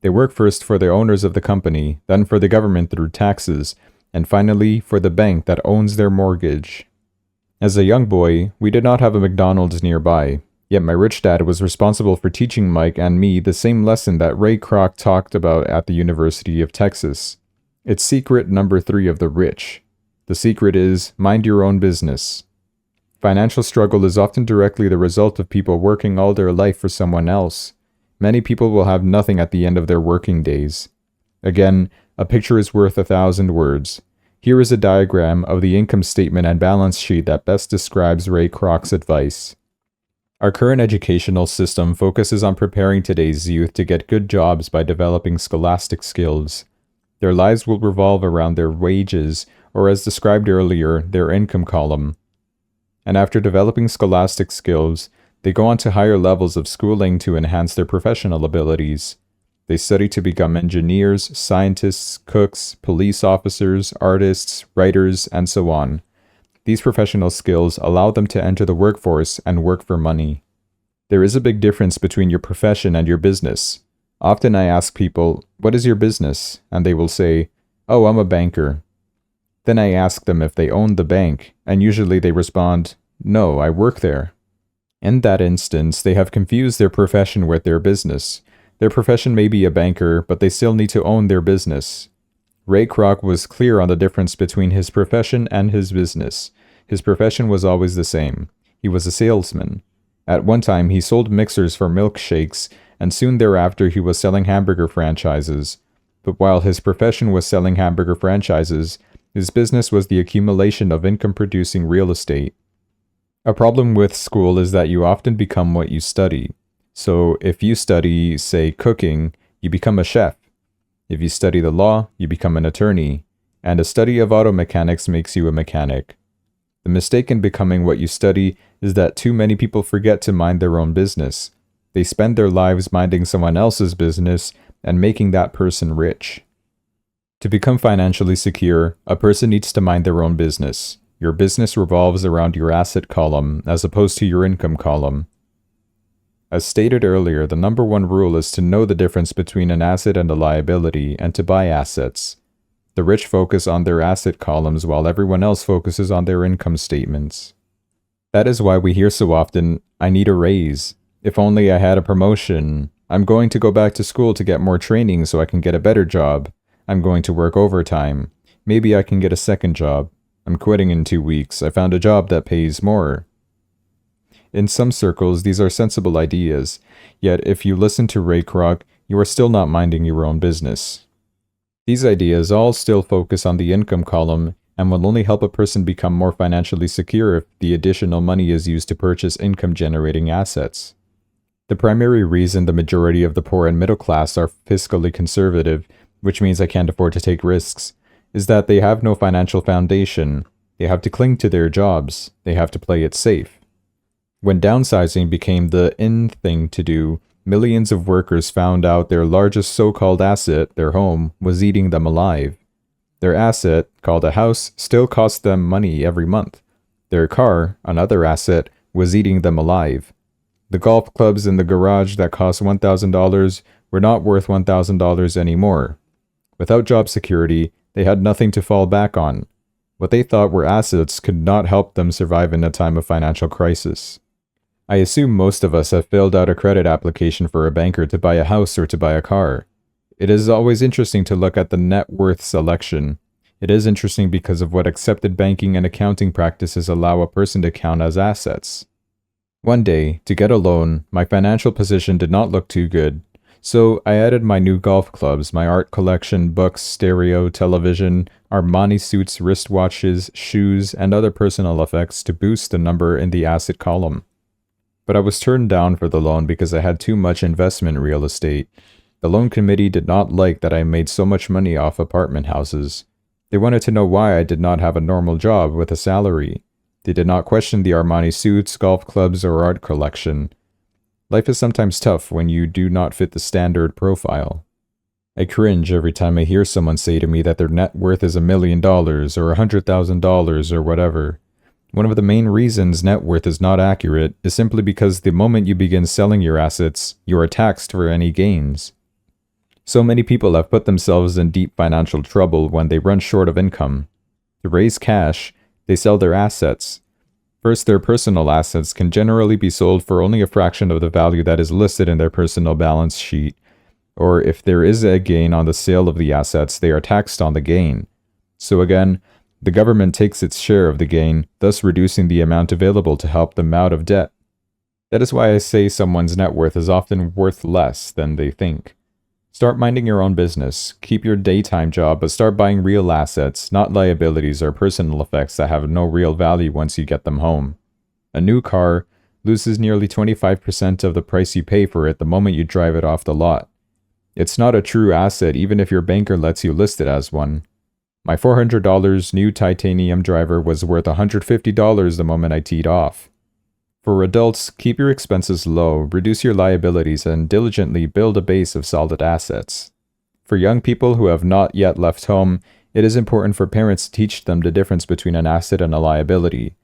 They work first for the owners of the company, then for the government through taxes, and finally for the bank that owns their mortgage. As a young boy, we did not have a McDonald's nearby, yet my rich dad was responsible for teaching Mike and me the same lesson that Ray Kroc talked about at the University of Texas. It's secret number 3 of the rich. The secret is, mind your own business. Financial struggle is often directly the result of people working all their life for someone else. Many people will have nothing at the end of their working days. Again, a picture is worth 1,000 words. Here is a diagram of the income statement and balance sheet that best describes Ray Kroc's advice. Our current educational system focuses on preparing today's youth to get good jobs by developing scholastic skills. Their lives will revolve around their wages, or as described earlier, their income column. And after developing scholastic skills, they go on to higher levels of schooling to enhance their professional abilities. They study to become engineers, scientists, cooks, police officers, artists, writers, and so on. These professional skills allow them to enter the workforce and work for money. There is a big difference between your profession and your business. Often I ask people, "What is your business?" And they will say, "Oh, I'm a banker." Then I ask them if they own the bank, and usually they respond, "No, I work there." In that instance, they have confused their profession with their business. Their profession may be a banker, but they still need to own their business. Ray Kroc was clear on the difference between his profession and his business. His profession was always the same. He was a salesman. At one time, he sold mixers for milkshakes, and soon thereafter he was selling hamburger franchises. But while his profession was selling hamburger franchises, his business was the accumulation of income-producing real estate. A problem with school is that you often become what you study. So if you study, say, cooking, you become a chef. If you study the law, you become an attorney. And a study of auto mechanics makes you a mechanic. The mistake in becoming what you study is that too many people forget to mind their own business. They spend their lives minding someone else's business and making that person rich. To become financially secure, a person needs to mind their own business. Your business revolves around your asset column as opposed to your income column. As stated earlier, the number one rule is to know the difference between an asset and a liability and to buy assets. The rich focus on their asset columns while everyone else focuses on their income statements. That is why we hear so often, "I need a raise. If only I had a promotion. I'm going to go back to school to get more training so I can get a better job. I'm going to work overtime. Maybe I can get a second job. I'm quitting in 2 weeks. I found a job that pays more." In some circles, these are sensible ideas, yet if you listen to Ray Kroc, you are still not minding your own business. These ideas all still focus on the income column and will only help a person become more financially secure if the additional money is used to purchase income-generating assets. The primary reason the majority of the poor and middle class are fiscally conservative, which means I can't afford to take risks, is that they have no financial foundation. They have to cling to their jobs. They have to play it safe. When downsizing became the in thing to do, millions of workers found out their largest so-called asset, their home, was eating them alive. Their asset, called a house, still cost them money every month. Their car, another asset, was eating them alive. The golf clubs in the garage that cost $1,000 were not worth $1,000 anymore. Without job security, they had nothing to fall back on. What they thought were assets could not help them survive in a time of financial crisis. I assume most of us have filled out a credit application for a banker to buy a house or to buy a car. It is always interesting to look at the net worth selection. It is interesting because of what accepted banking and accounting practices allow a person to count as assets. One day, to get a loan, my financial position did not look too good, so I added my new golf clubs, my art collection, books, stereo, television, Armani suits, wristwatches, shoes, and other personal effects to boost the number in the asset column. But I was turned down for the loan because I had too much investment real estate. The loan committee did not like that I made so much money off apartment houses. They wanted to know why I did not have a normal job with a salary. They did not question the Armani suits, golf clubs, or art collection. Life is sometimes tough when you do not fit the standard profile. I cringe every time I hear someone say to me that their net worth is $1 million or $100,000 or whatever. One of the main reasons net worth is not accurate is simply because the moment you begin selling your assets, you are taxed for any gains. So many people have put themselves in deep financial trouble when they run short of income. To raise cash, they sell their assets. First, their personal assets can generally be sold for only a fraction of the value that is listed in their personal balance sheet. Or if there is a gain on the sale of the assets, they are taxed on the gain. So again, the government takes its share of the gain, thus reducing the amount available to help them out of debt. That is why I say someone's net worth is often worth less than they think. Start minding your own business. Keep your daytime job, but start buying real assets, not liabilities or personal effects that have no real value once you get them home. A new car loses nearly 25% of the price you pay for it the moment you drive it off the lot. It's not a true asset even if your banker lets you list it as one. My $400 new titanium driver was worth $150 the moment I teed off. For adults, keep your expenses low, reduce your liabilities, and diligently build a base of solid assets. For young people who have not yet left home, it is important for parents to teach them the difference between an asset and a liability.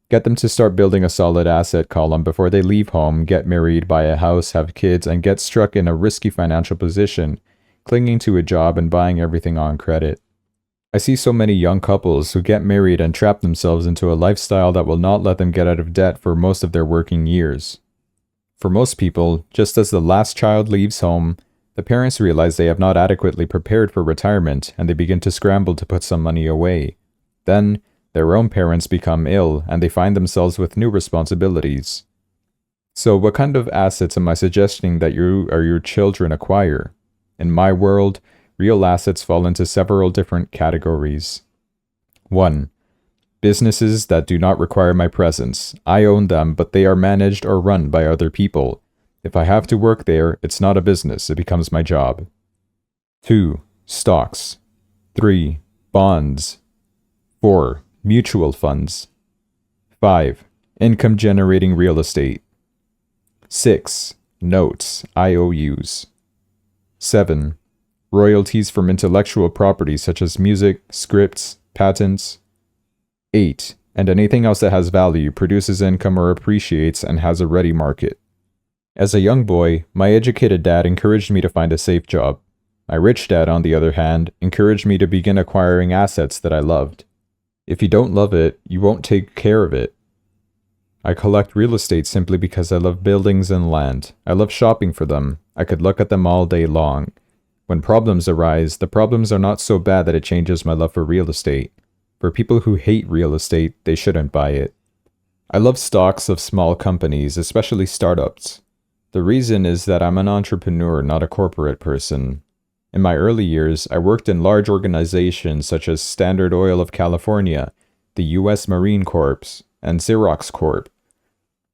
Get them to start building a solid asset column before they leave home, get married, buy a house, have kids, and get struck in a risky financial position, clinging to a job and buying everything on credit. I see so many young couples who get married and trap themselves into a lifestyle that will not let them get out of debt for most of their working years. For most people, just as the last child leaves home, the parents realize they have not adequately prepared for retirement and they begin to scramble to put some money away. Then, their own parents become ill and they find themselves with new responsibilities. So what kind of assets am I suggesting that you or your children acquire? In my world, real assets fall into several different categories. 1. Businesses that do not require my presence. I own them, but they are managed or run by other people. If I have to work there, it's not a business, it becomes my job. 2. Stocks. 3. Bonds. 4. Mutual funds. 5. Income-generating real estate. 6. Notes, IOUs. 7. royalties from intellectual property such as music, scripts, patents. 8. And anything else that has value, produces income or appreciates and has a ready market. As a young boy, my educated dad encouraged me to find a safe job. My rich dad, on the other hand, encouraged me to begin acquiring assets that I loved. If you don't love it, you won't take care of it. I collect real estate simply because I love buildings and land. I love shopping for them. I could look at them all day long. When problems arise, the problems are not so bad that it changes my love for real estate. For people who hate real estate, they shouldn't buy it. I love stocks of small companies, especially startups. The reason is that I'm an entrepreneur, not a corporate person. In my early years, I worked in large organizations such as Standard Oil of California, the U.S. Marine Corps, and Xerox Corp.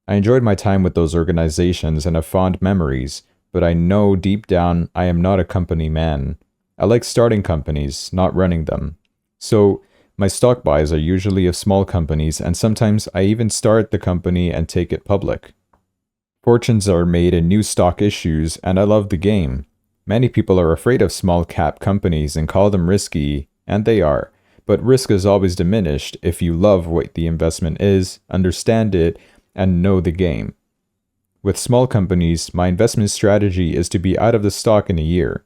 I enjoyed my time with those organizations and have fond memories, but I know deep down I am not a company man. I like starting companies, not running them. So, my stock buys are usually of small companies, and sometimes I even start the company and take it public. Fortunes are made in new stock issues, and I love the game. Many people are afraid of small cap companies and call them risky, and they are. But risk is always diminished if you love what the investment is, understand it, and know the game. With small companies, my investment strategy is to be out of the stock in a year.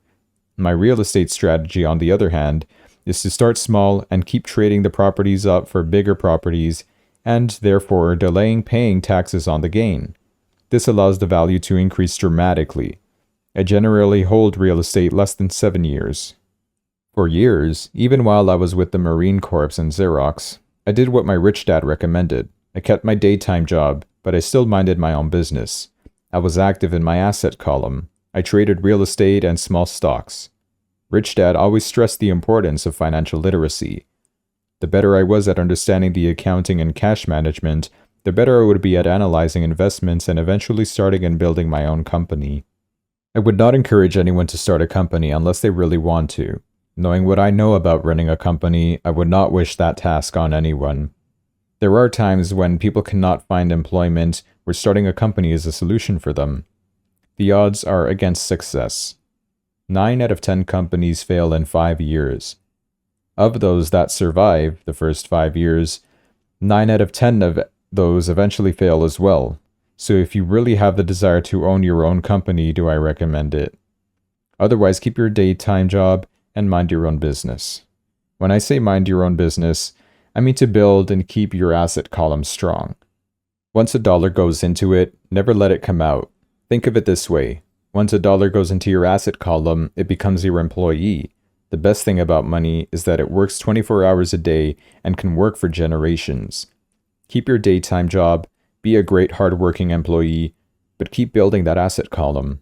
My real estate strategy, on the other hand, is to start small and keep trading the properties up for bigger properties, and therefore delaying paying taxes on the gain. This allows the value to increase dramatically. I generally hold real estate less than 7 years. For years, even while I was with the Marine Corps and Xerox, I did what my rich dad recommended. I kept my daytime job, but I still minded my own business. I was active in my asset column. I traded real estate and small stocks. Rich Dad always stressed the importance of financial literacy. The better I was at understanding the accounting and cash management, the better I would be at analyzing investments and eventually starting and building my own company. I would not encourage anyone to start a company unless they really want to. Knowing what I know about running a company, I would not wish that task on anyone. There are times when people cannot find employment where starting a company is a solution for them. The odds are against success. 9 out of 10 companies fail in 5 years. Of those that survive the first 5 years, 9 out of 10 of those eventually fail as well. So if you really have the desire to own your own company, do I recommend it? Otherwise, keep your daytime job and mind your own business. When I say mind your own business, I mean to build and keep your asset column strong. Once a dollar goes into it, never let it come out. Think of it this way. Once a dollar goes into your asset column, it becomes your employee. The best thing about money is that it works 24 hours a day and can work for generations. Keep your daytime job, be a great hardworking employee, but keep building that asset column.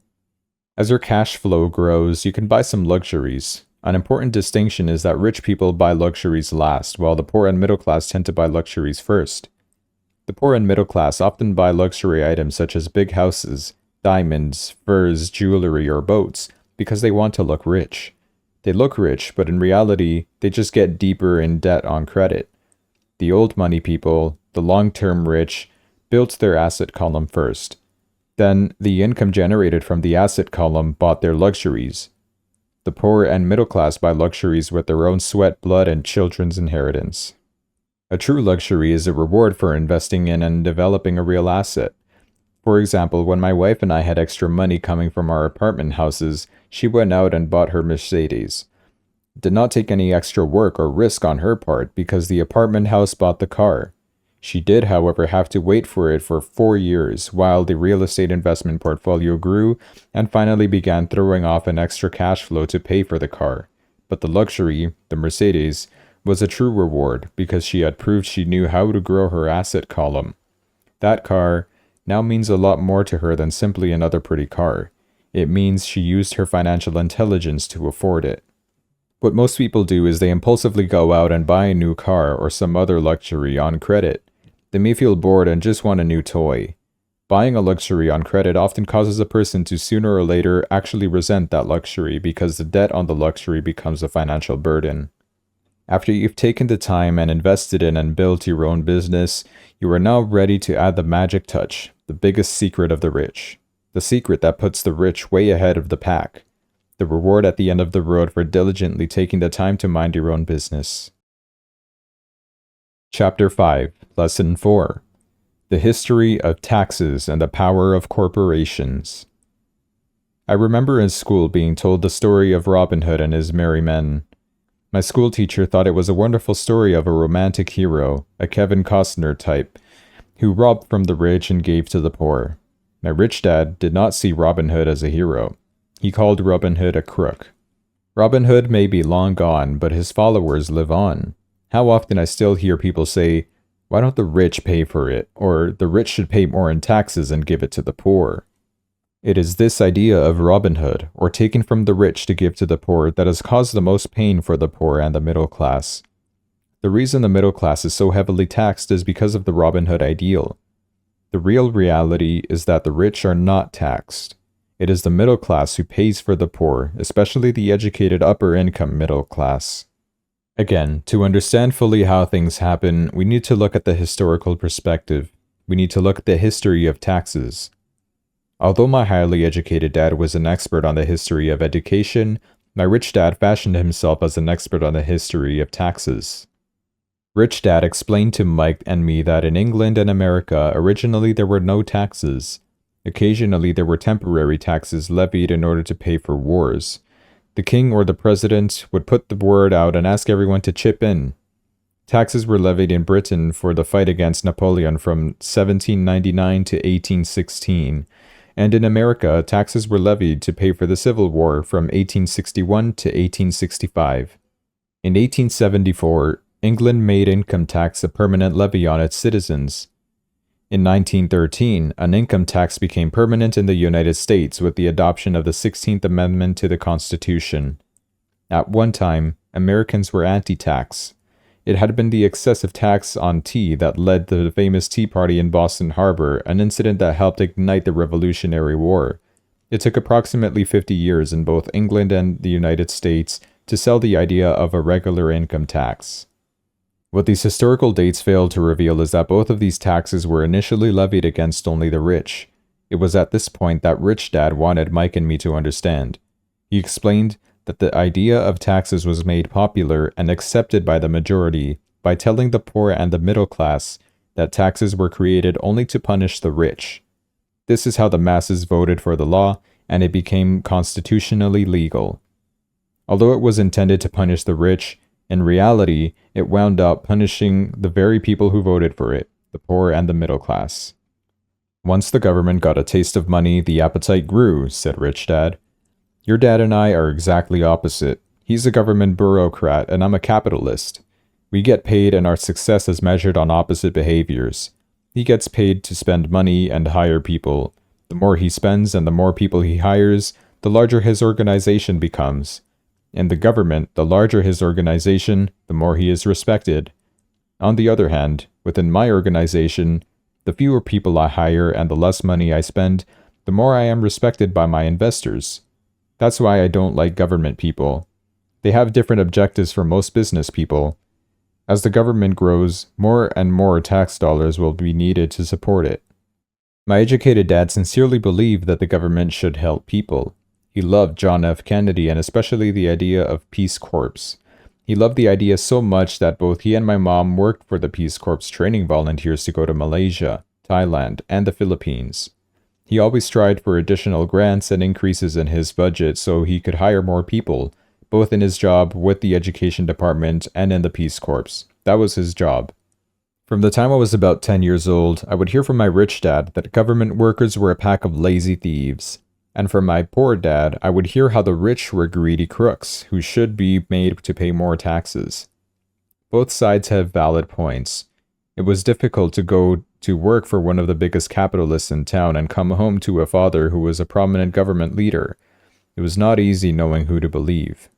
As your cash flow grows, you can buy some luxuries. An important distinction is that rich people buy luxuries last, while the poor and middle class tend to buy luxuries first. The poor and middle class often buy luxury items such as big houses, diamonds, furs, jewelry, or boats because they want to look rich. They look rich, but in reality, they just get deeper in debt on credit. The old money people, the long-term rich, built their asset column first. Then, the income generated from the asset column bought their luxuries. The poor and middle class buy luxuries with their own sweat, blood, and children's inheritance. A true luxury is a reward for investing in and developing a real asset. For example, when my wife and I had extra money coming from our apartment houses, she went out and bought her Mercedes. It did not take any extra work or risk on her part because the apartment house bought the car. She did, however, have to wait for it for 4 years while the real estate investment portfolio grew and finally began throwing off an extra cash flow to pay for the car. But the luxury, the Mercedes, was a true reward because she had proved she knew how to grow her asset column. That car now means a lot more to her than simply another pretty car. It means she used her financial intelligence to afford it. What most people do is they impulsively go out and buy a new car or some other luxury on credit. They may feel bored and just want a new toy. Buying a luxury on credit often causes a person to sooner or later actually resent that luxury because the debt on the luxury becomes a financial burden. After you've taken the time and invested in and built your own business, you are now ready to add the magic touch, the biggest secret of the rich. The secret that puts the rich way ahead of the pack. the reward at the end of the road for diligently taking the time to mind your own business. Chapter 5, Lesson 4. The History of Taxes and the Power of Corporations. I remember in school being told the story of Robin Hood and his merry men. My school teacher thought it was a wonderful story of a romantic hero, a Kevin Costner type, who robbed from the rich and gave to the poor. My rich dad did not see Robin Hood as a hero. He called Robin Hood a crook. Robin Hood may be long gone, but his followers live on. How often I still hear people say, "Why don't the rich pay for it?" Or "the rich should pay more in taxes and give it to the poor." It is this idea of Robin Hood, or taking from the rich to give to the poor, that has caused the most pain for the poor and the middle class. The reason the middle class is so heavily taxed is because of the Robin Hood ideal. The real reality is that the rich are not taxed. It is the middle class who pays for the poor, especially the educated upper-income middle class. Again, to understand fully how things happen, we need to look at the historical perspective. We need to look at the history of taxes. Although my highly educated dad was an expert on the history of education, my rich dad fashioned himself as an expert on the history of taxes. Rich Dad explained to Mike and me that in England and America, originally there were no taxes. Occasionally there were temporary taxes levied in order to pay for wars. The king or the president would put the word out and ask everyone to chip in. Taxes were levied in Britain for the fight against Napoleon from 1799 to 1816, and in America, taxes were levied to pay for the Civil War from 1861 to 1865. In 1874, England made income tax a permanent levy on its citizens. In 1913, an income tax became permanent in the United States with the adoption of the 16th Amendment to the Constitution. At one time, Americans were anti-tax. It had been the excessive tax on tea that led to the famous Tea Party in Boston Harbor, an incident that helped ignite the Revolutionary War. It took approximately 50 years in both England and the United States to sell the idea of a regular income tax. What these historical dates fail to reveal is that both of these taxes were initially levied against only the rich. It was at this point that Rich Dad wanted Mike and me to understand. He explained that the idea of taxes was made popular and accepted by the majority by telling the poor and the middle class that taxes were created only to punish the rich. This is how the masses voted for the law, and it became constitutionally legal. Although it was intended to punish the rich, in reality, it wound up punishing the very people who voted for it, the poor and the middle class. Once the government got a taste of money, the appetite grew, said Rich Dad. Your dad and I are exactly opposite. He's a government bureaucrat and I'm a capitalist. We get paid and our success is measured on opposite behaviors. He gets paid to spend money and hire people. The more he spends and the more people he hires, the larger his organization becomes. In the government, the larger his organization, the more he is respected. On the other hand, within my organization, the fewer people I hire and the less money I spend, the more I am respected by my investors. That's why I don't like government people. They have different objectives from most business people. As the government grows, more and more tax dollars will be needed to support it. My educated dad sincerely believed that the government should help people. He loved John F. Kennedy and especially the idea of Peace Corps. He loved the idea so much that both he and my mom worked for the Peace Corps training volunteers to go to Malaysia, Thailand, and the Philippines. He always strived for additional grants and increases in his budget so he could hire more people, both in his job with the education department and in the Peace Corps. That was his job. From the time I was about 10 years old, I would hear from my rich dad that government workers were a pack of lazy thieves. And from my poor dad, I would hear how the rich were greedy crooks who should be made to pay more taxes. Both sides have valid points. It was difficult to go to work for one of the biggest capitalists in town and come home to a father who was a prominent government leader. It was not easy knowing who to believe.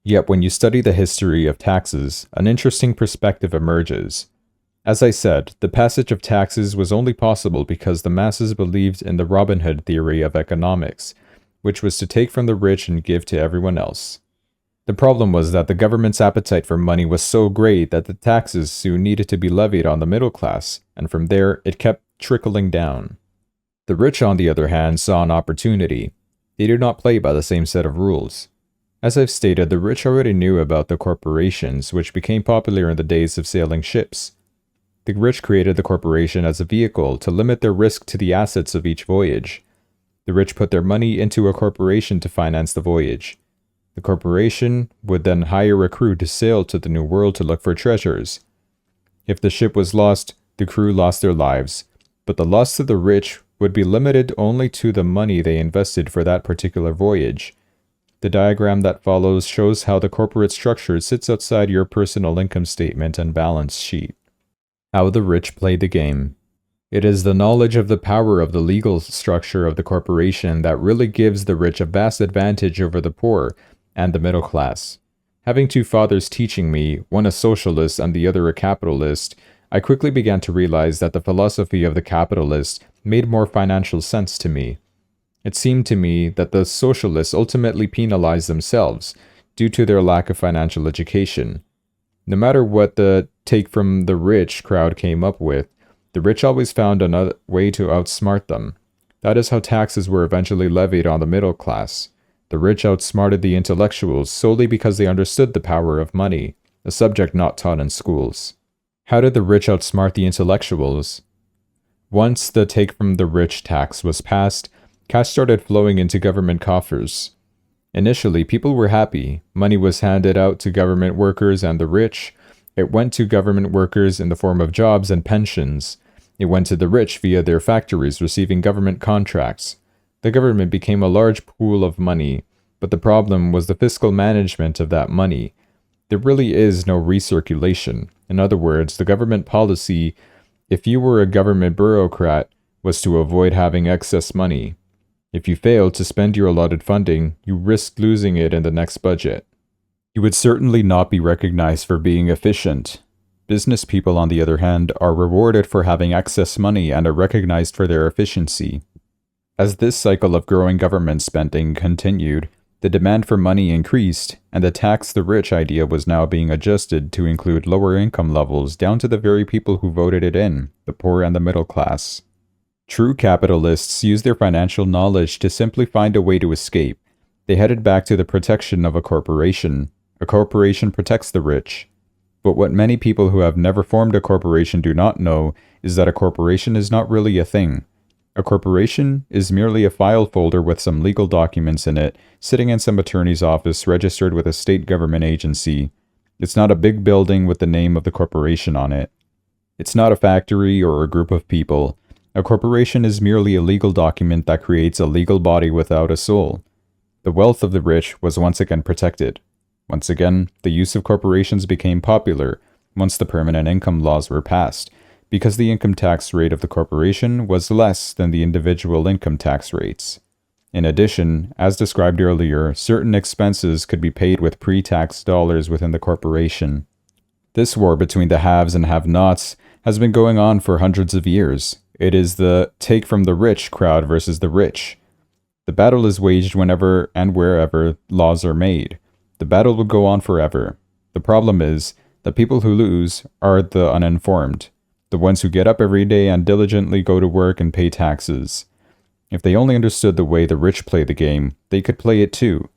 Yet when you study the history of taxes, an interesting perspective emerges. As I said, the passage of taxes was only possible because the masses believed in the Robin Hood theory of economics, which was to take from the rich and give to everyone else. The problem was that the government's appetite for money was so great that the taxes soon needed to be levied on the middle class, and from there it kept trickling down. The rich, on the other hand, saw an opportunity. They do not play by the same set of rules. As I've stated, the rich already knew about the corporations, which became popular in the days of sailing ships. The rich created the corporation as a vehicle to limit their risk to the assets of each voyage. The rich put their money into a corporation to finance the voyage. The corporation would then hire a crew to sail to the New World to look for treasures. If the ship was lost, the crew lost their lives, but the loss to the rich would be limited only to the money they invested for that particular voyage. The diagram that follows shows how the corporate structure sits outside your personal income statement and balance sheet. How the rich play the game. It is the knowledge of the power of the legal structure of the corporation that really gives the rich a vast advantage over the poor and the middle class. Having two fathers teaching me, one a socialist and the other a capitalist, I quickly began to realize that the philosophy of the capitalist made more financial sense to me. It seemed to me that the socialists ultimately penalized themselves due to their lack of financial education. No matter what the take from the rich crowd came up with, the rich always found another way to outsmart them. That is how taxes were eventually levied on the middle class. The rich outsmarted the intellectuals solely because they understood the power of money, a subject not taught in schools. How did the rich outsmart the intellectuals? Once the take from the rich tax was passed, cash started flowing into government coffers. Initially, people were happy. Money was handed out to government workers and the rich. It went to government workers in the form of jobs and pensions. It went to the rich via their factories receiving government contracts. The government became a large pool of money, but the problem was the fiscal management of that money. There really is no recirculation. In other words, the government policy, if you were a government bureaucrat, was to avoid having excess money. If you failed to spend your allotted funding, you risked losing it in the next budget. You would certainly not be recognized for being efficient. Business people, on the other hand, are rewarded for having excess money and are recognized for their efficiency. As this cycle of growing government spending continued, the demand for money increased, and the tax the rich idea was now being adjusted to include lower income levels down to the very people who voted it in, the poor and the middle class. True capitalists use their financial knowledge to simply find a way to escape. They headed back to the protection of a corporation. A corporation protects the rich. But what many people who have never formed a corporation do not know is that a corporation is not really a thing. A corporation is merely a file folder with some legal documents in it, sitting in some attorney's office registered with a state government agency. It's not a big building with the name of the corporation on it. It's not a factory or a group of people. A corporation is merely a legal document that creates a legal body without a soul. The wealth of the rich was once again protected. Once again, the use of corporations became popular once the permanent income laws were passed, because the income tax rate of the corporation was less than the individual income tax rates. In addition, as described earlier, certain expenses could be paid with pre-tax dollars within the corporation. This war between the haves and have-nots has been going on for hundreds of years. It is the take from the rich crowd versus the rich. The battle is waged whenever and wherever laws are made. The battle will go on forever. The problem is, the people who lose are the uninformed, the ones who get up every day and diligently go to work and pay taxes. If they only understood the way the rich play the game, they could play it too.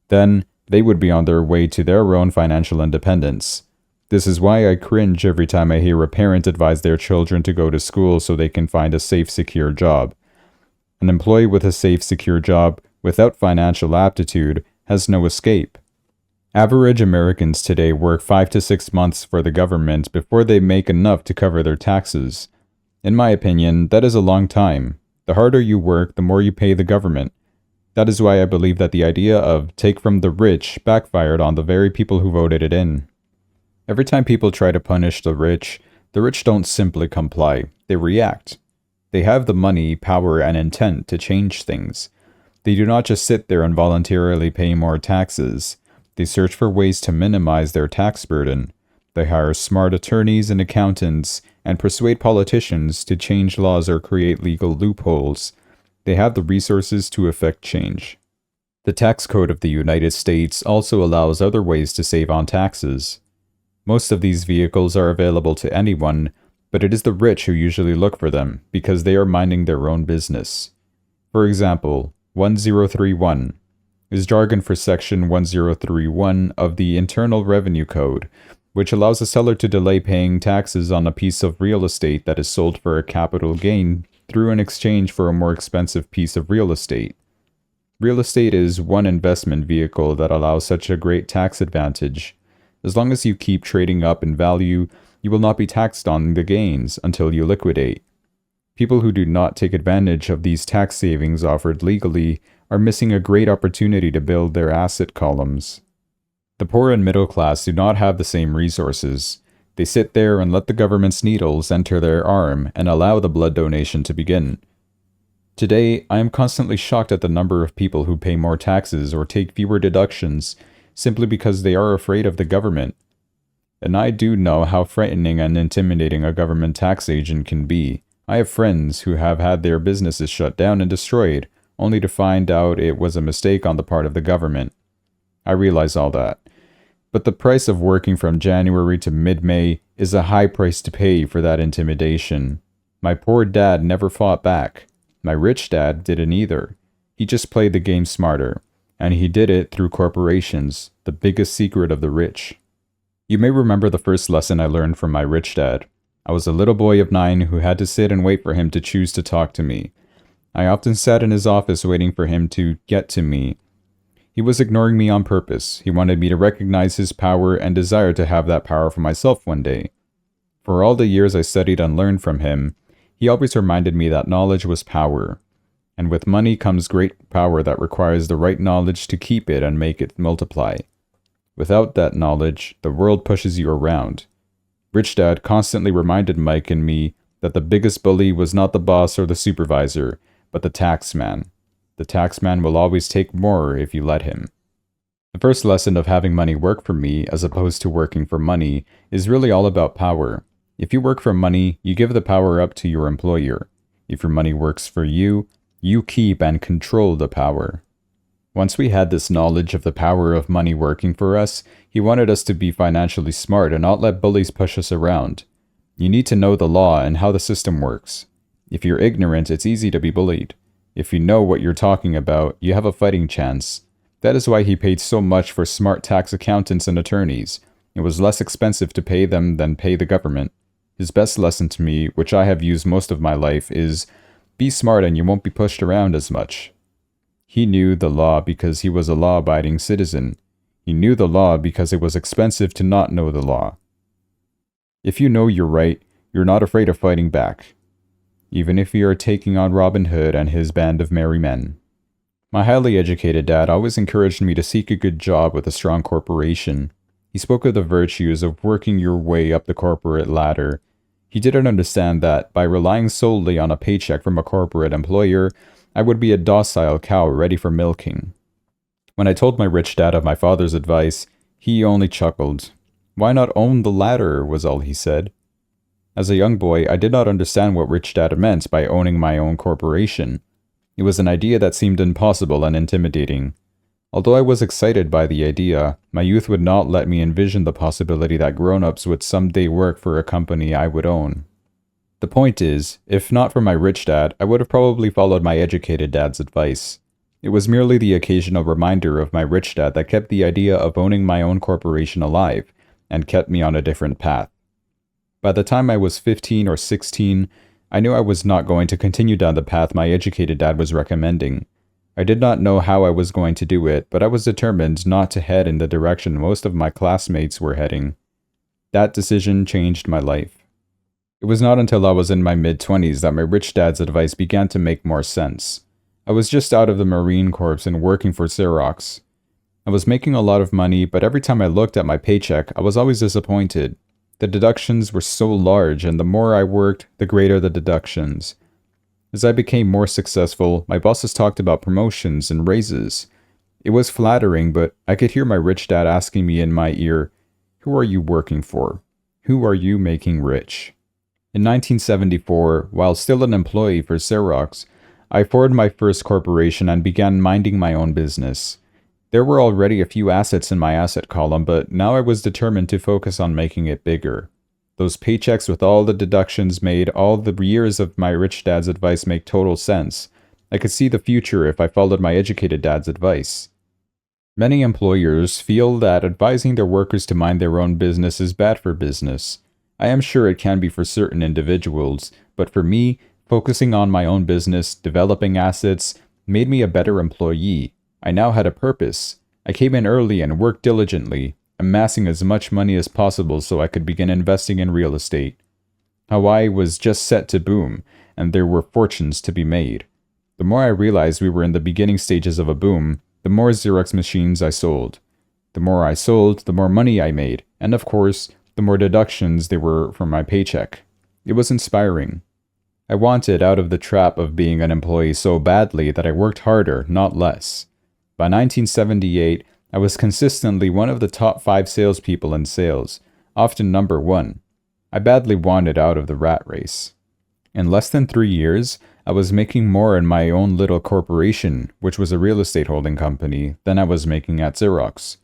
Then, they would be on their way to their own financial independence. This is why I cringe every time I hear a parent advise their children to go to school so they can find a safe, secure job. An employee with a safe, secure job without financial aptitude has no escape. Average Americans today work 5 to 6 months for the government before they make enough to cover their taxes. In my opinion, that is a long time. The harder you work, the more you pay the government. That is why I believe that the idea of take from the rich backfired on the very people who voted it in. Every time people try to punish the rich don't simply comply, they react. They have the money, power, and intent to change things. They do not just sit there and voluntarily pay more taxes. They search for ways to minimize their tax burden. They hire smart attorneys and accountants and persuade politicians to change laws or create legal loopholes. They have the resources to effect change. The tax code of the United States also allows other ways to save on taxes. Most of these vehicles are available to anyone, but it is the rich who usually look for them because they are minding their own business. For example, 1031 is jargon for Section 1031 of the Internal Revenue Code, which allows a seller to delay paying taxes on a piece of real estate that is sold for a capital gain through an exchange for a more expensive piece of real estate. Real estate is one investment vehicle that allows such a great tax advantage. As long as you keep trading up in value, you will not be taxed on the gains until you liquidate. People who do not take advantage of these tax savings offered legally are missing a great opportunity to build their asset columns. The poor and middle class do not have the same resources. They sit there and let the government's needles enter their arm and allow the blood donation to begin. Today, I am constantly shocked at the number of people who pay more taxes or take fewer deductions simply because they are afraid of the government. And I do know how frightening and intimidating a government tax agent can be. I have friends who have had their businesses shut down and destroyed, only to find out it was a mistake on the part of the government. I realize all that. But the price of working from January to mid-May is a high price to pay for that intimidation. My poor dad never fought back. My rich dad didn't either. He just played the game smarter. And he did it through corporations, the biggest secret of the rich. You may remember the first lesson I learned from my rich dad. I was a little boy of 9 who had to sit and wait for him to choose to talk to me. I often sat in his office waiting for him to get to me. He was ignoring me on purpose. He wanted me to recognize his power and desire to have that power for myself one day. For all the years I studied and learned from him, he always reminded me that knowledge was power. And with money comes great power that requires the right knowledge to keep it and make it multiply. Without that knowledge, the world pushes you around. Rich Dad constantly reminded Mike and me that the biggest bully was not the boss or the supervisor, but the tax man. The tax man will always take more if you let him. The first lesson of having money work for me, as opposed to working for money, is really all about power. If you work for money, you give the power up to your employer. If your money works for you, you keep and control the power. Once we had this knowledge of the power of money working for us, he wanted us to be financially smart and not let bullies push us around. You need to know the law and how the system works. If you're ignorant, it's easy to be bullied. If you know what you're talking about, you have a fighting chance. That is why he paid so much for smart tax accountants and attorneys. It was less expensive to pay them than pay the government. His best lesson to me, which I have used most of my life, is be smart and you won't be pushed around as much. He knew the law because he was a law-abiding citizen. He knew the law because it was expensive to not know the law. If you know you're right, you're not afraid of fighting back, even if you are taking on Robin Hood and his band of merry men. My highly educated dad always encouraged me to seek a good job with a strong corporation. He spoke of the virtues of working your way up the corporate ladder. He didn't understand that by relying solely on a paycheck from a corporate employer, I would be a docile cow ready for milking. When I told my rich dad of my father's advice, he only chuckled. Why not own the ladder, was all he said. As a young boy, I did not understand what rich dad meant by owning my own corporation. It was an idea that seemed impossible and intimidating. Although I was excited by the idea, my youth would not let me envision the possibility that grown-ups would someday work for a company I would own. The point is, if not for my rich dad, I would have probably followed my educated dad's advice. It was merely the occasional reminder of my rich dad that kept the idea of owning my own corporation alive, and kept me on a different path. By the time I was 15 or 16, I knew I was not going to continue down the path my educated dad was recommending. I did not know how I was going to do it, but I was determined not to head in the direction most of my classmates were heading. That decision changed my life. It was not until I was in my mid-20s that my rich dad's advice began to make more sense. I was just out of the Marine Corps and working for Xerox. I was making a lot of money, but every time I looked at my paycheck, I was always disappointed. The deductions were so large, and the more I worked, the greater the deductions. As I became more successful, my bosses talked about promotions and raises. It was flattering, but I could hear my rich dad asking me in my ear, "Who are you working for? Who are you making rich?" In 1974, while still an employee for Xerox, I formed my first corporation and began minding my own business. There were already a few assets in my asset column, but now I was determined to focus on making it bigger. Those paychecks with all the deductions made all the years of my rich dad's advice make total sense. I could see the future if I followed my educated dad's advice. Many employers feel that advising their workers to mind their own business is bad for business. I am sure it can be for certain individuals, but for me, focusing on my own business, developing assets, made me a better employee. I now had a purpose. I came in early and worked diligently, amassing as much money as possible so I could begin investing in real estate. Hawaii was just set to boom, and there were fortunes to be made. The more I realized we were in the beginning stages of a boom, the more Xerox machines I sold. The more I sold, the more money I made, and of course, the more deductions there were from my paycheck. It was inspiring. I wanted out of the trap of being an employee so badly that I worked harder, not less. By 1978, I was consistently one of the top 5 salespeople in sales, often number 1. I badly wanted out of the rat race. In less than 3 years, I was making more in my own little corporation, which was a real estate holding company, than I was making at Xerox.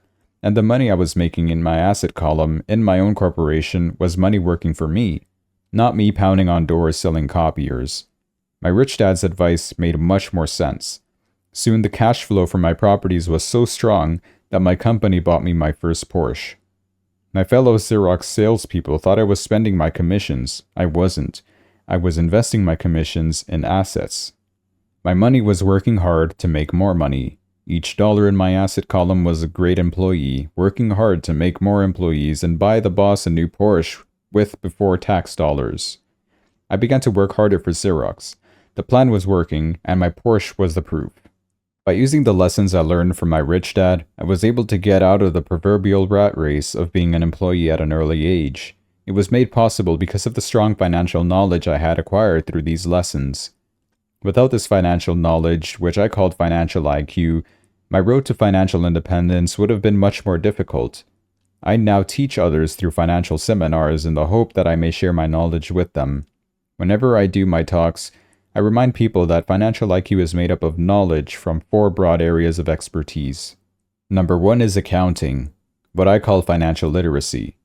And the money I was making in my asset column in my own corporation was money working for me, not me pounding on doors selling copiers. My rich dad's advice made much more sense. Soon the cash flow from my properties was so strong that my company bought me my first Porsche. My fellow Xerox salespeople thought I was spending my commissions. I wasn't. I was investing my commissions in assets. My money was working hard to make more money. Each dollar in my asset column was a great employee, working hard to make more employees and buy the boss a new Porsche with before tax dollars. I began to work harder for Xerox. The plan was working, and my Porsche was the proof. By using the lessons I learned from my rich dad, I was able to get out of the proverbial rat race of being an employee at an early age. It was made possible because of the strong financial knowledge I had acquired through these lessons. Without this financial knowledge, which I called financial IQ, my road to financial independence would have been much more difficult. I now teach others through financial seminars in the hope that I may share my knowledge with them. Whenever I do my talks, I remind people that financial IQ is made up of knowledge from 4 broad areas of expertise. Number 1 is accounting, what I call financial literacy.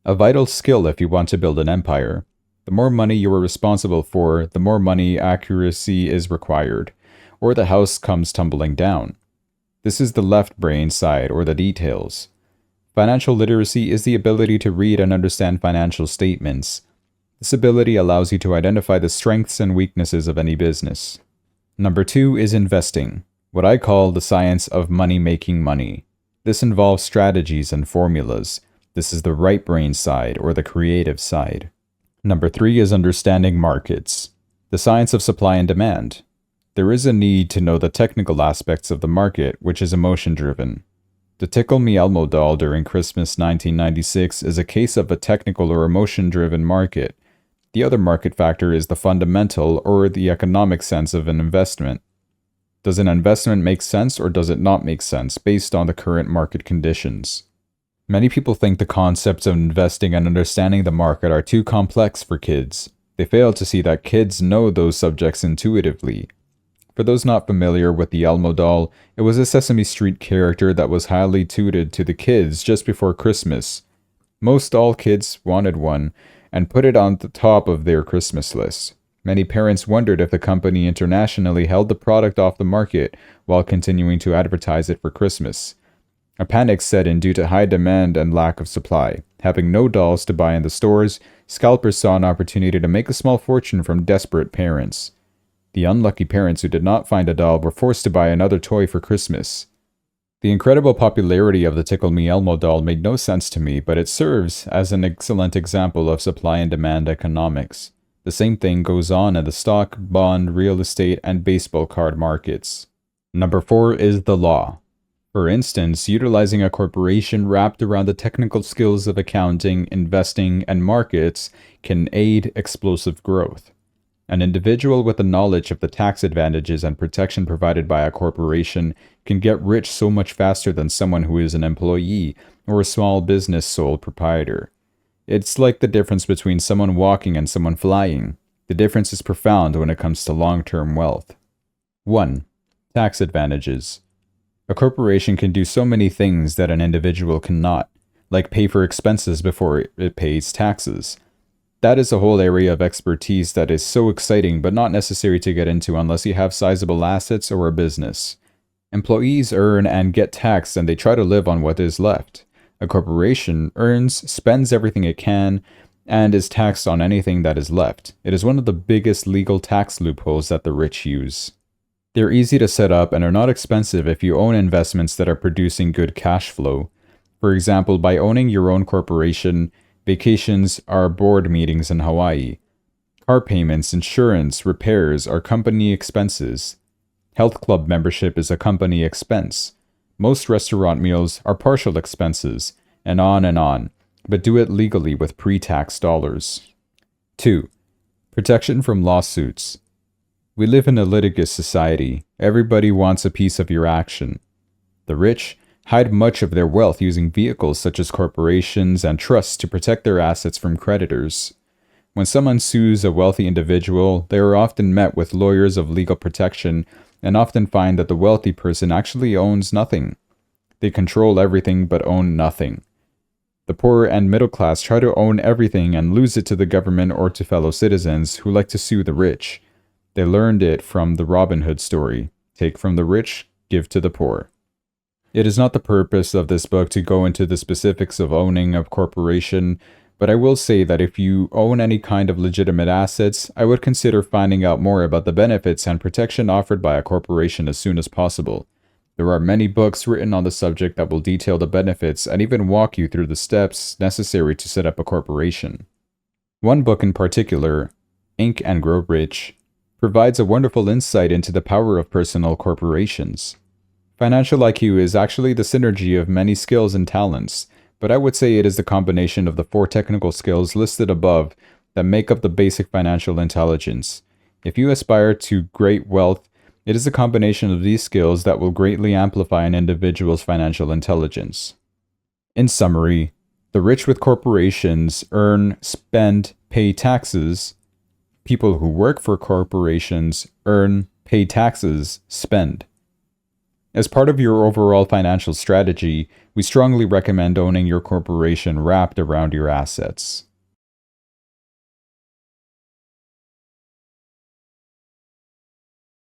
A vital skill if you want to build an empire. The more money you are responsible for, the more money accuracy is required, or the house comes tumbling down. This is the left brain side, or the details. Financial literacy is the ability to read and understand financial statements. This ability allows you to identify the strengths and weaknesses of any business. Number 2 is investing, what I call the science of making money. This involves strategies and formulas. This is the right brain side, or the creative side. Number 3 is understanding markets, the science of supply and demand. There is a need to know the technical aspects of the market, which is emotion-driven. The Tickle Me Elmo doll during Christmas 1996 is a case of a technical or emotion-driven market. The other market factor is the fundamental or the economic sense of an investment. Does an investment make sense or does it not make sense based on the current market conditions? Many people think the concepts of investing and understanding the market are too complex for kids. They fail to see that kids know those subjects intuitively. For those not familiar with the Elmo doll, it was a Sesame Street character that was highly touted to the kids just before Christmas. Most all kids wanted one and put it on the top of their Christmas list. Many parents wondered if the company internationally held the product off the market while continuing to advertise it for Christmas. A panic set in due to high demand and lack of supply. Having no dolls to buy in the stores, scalpers saw an opportunity to make a small fortune from desperate parents. The unlucky parents who did not find a doll were forced to buy another toy for Christmas. The incredible popularity of the Tickle Me Elmo doll made no sense to me, but it serves as an excellent example of supply and demand economics. The same thing goes on in the stock, bond, real estate, and baseball card markets. Number 4 is the law. For instance, utilizing a corporation wrapped around the technical skills of accounting, investing, and markets can aid explosive growth. An individual with the knowledge of the tax advantages and protection provided by a corporation can get rich so much faster than someone who is an employee or a small business sole proprietor. It's like the difference between someone walking and someone flying. The difference is profound when it comes to long-term wealth. 1. Tax advantages. A corporation can do so many things that an individual cannot, like pay for expenses before it pays taxes. That is a whole area of expertise that is so exciting but not necessary to get into unless you have sizable assets or a business. Employees earn and get taxed and they try to live on what is left. A corporation earns, spends everything it can, and is taxed on anything that is left. It is one of the biggest legal tax loopholes that the rich use. They're easy to set up and are not expensive if you own investments that are producing good cash flow. For example, by owning your own corporation, vacations are board meetings in Hawaii. Car payments, insurance, repairs are company expenses. Health club membership is a company expense. Most restaurant meals are partial expenses, and on, but do it legally with pre-tax dollars. 2. Protection from lawsuits. We live in a litigious society. Everybody wants a piece of your action. The rich hide much of their wealth using vehicles such as corporations and trusts to protect their assets from creditors. When someone sues a wealthy individual, they are often met with lawyers of legal protection and often find that the wealthy person actually owns nothing. They control everything but own nothing. The poor and middle class try to own everything and lose it to the government or to fellow citizens who like to sue the rich. They learned it from the Robin Hood story. Take from the rich, give to the poor. It is not the purpose of this book to go into the specifics of owning a corporation, but I will say that if you own any kind of legitimate assets, I would consider finding out more about the benefits and protection offered by a corporation as soon as possible. There are many books written on the subject that will detail the benefits and even walk you through the steps necessary to set up a corporation. One book in particular, Ink and Grow Rich, provides a wonderful insight into the power of personal corporations. Financial IQ is actually the synergy of many skills and talents, but I would say it is the combination of the 4 technical skills listed above that make up the basic financial intelligence. If you aspire to great wealth, it is a combination of these skills that will greatly amplify an individual's financial intelligence. In summary, the rich with corporations earn, spend, pay taxes. People who work for corporations earn, pay taxes, spend. As part of your overall financial strategy, we strongly recommend owning your corporation wrapped around your assets.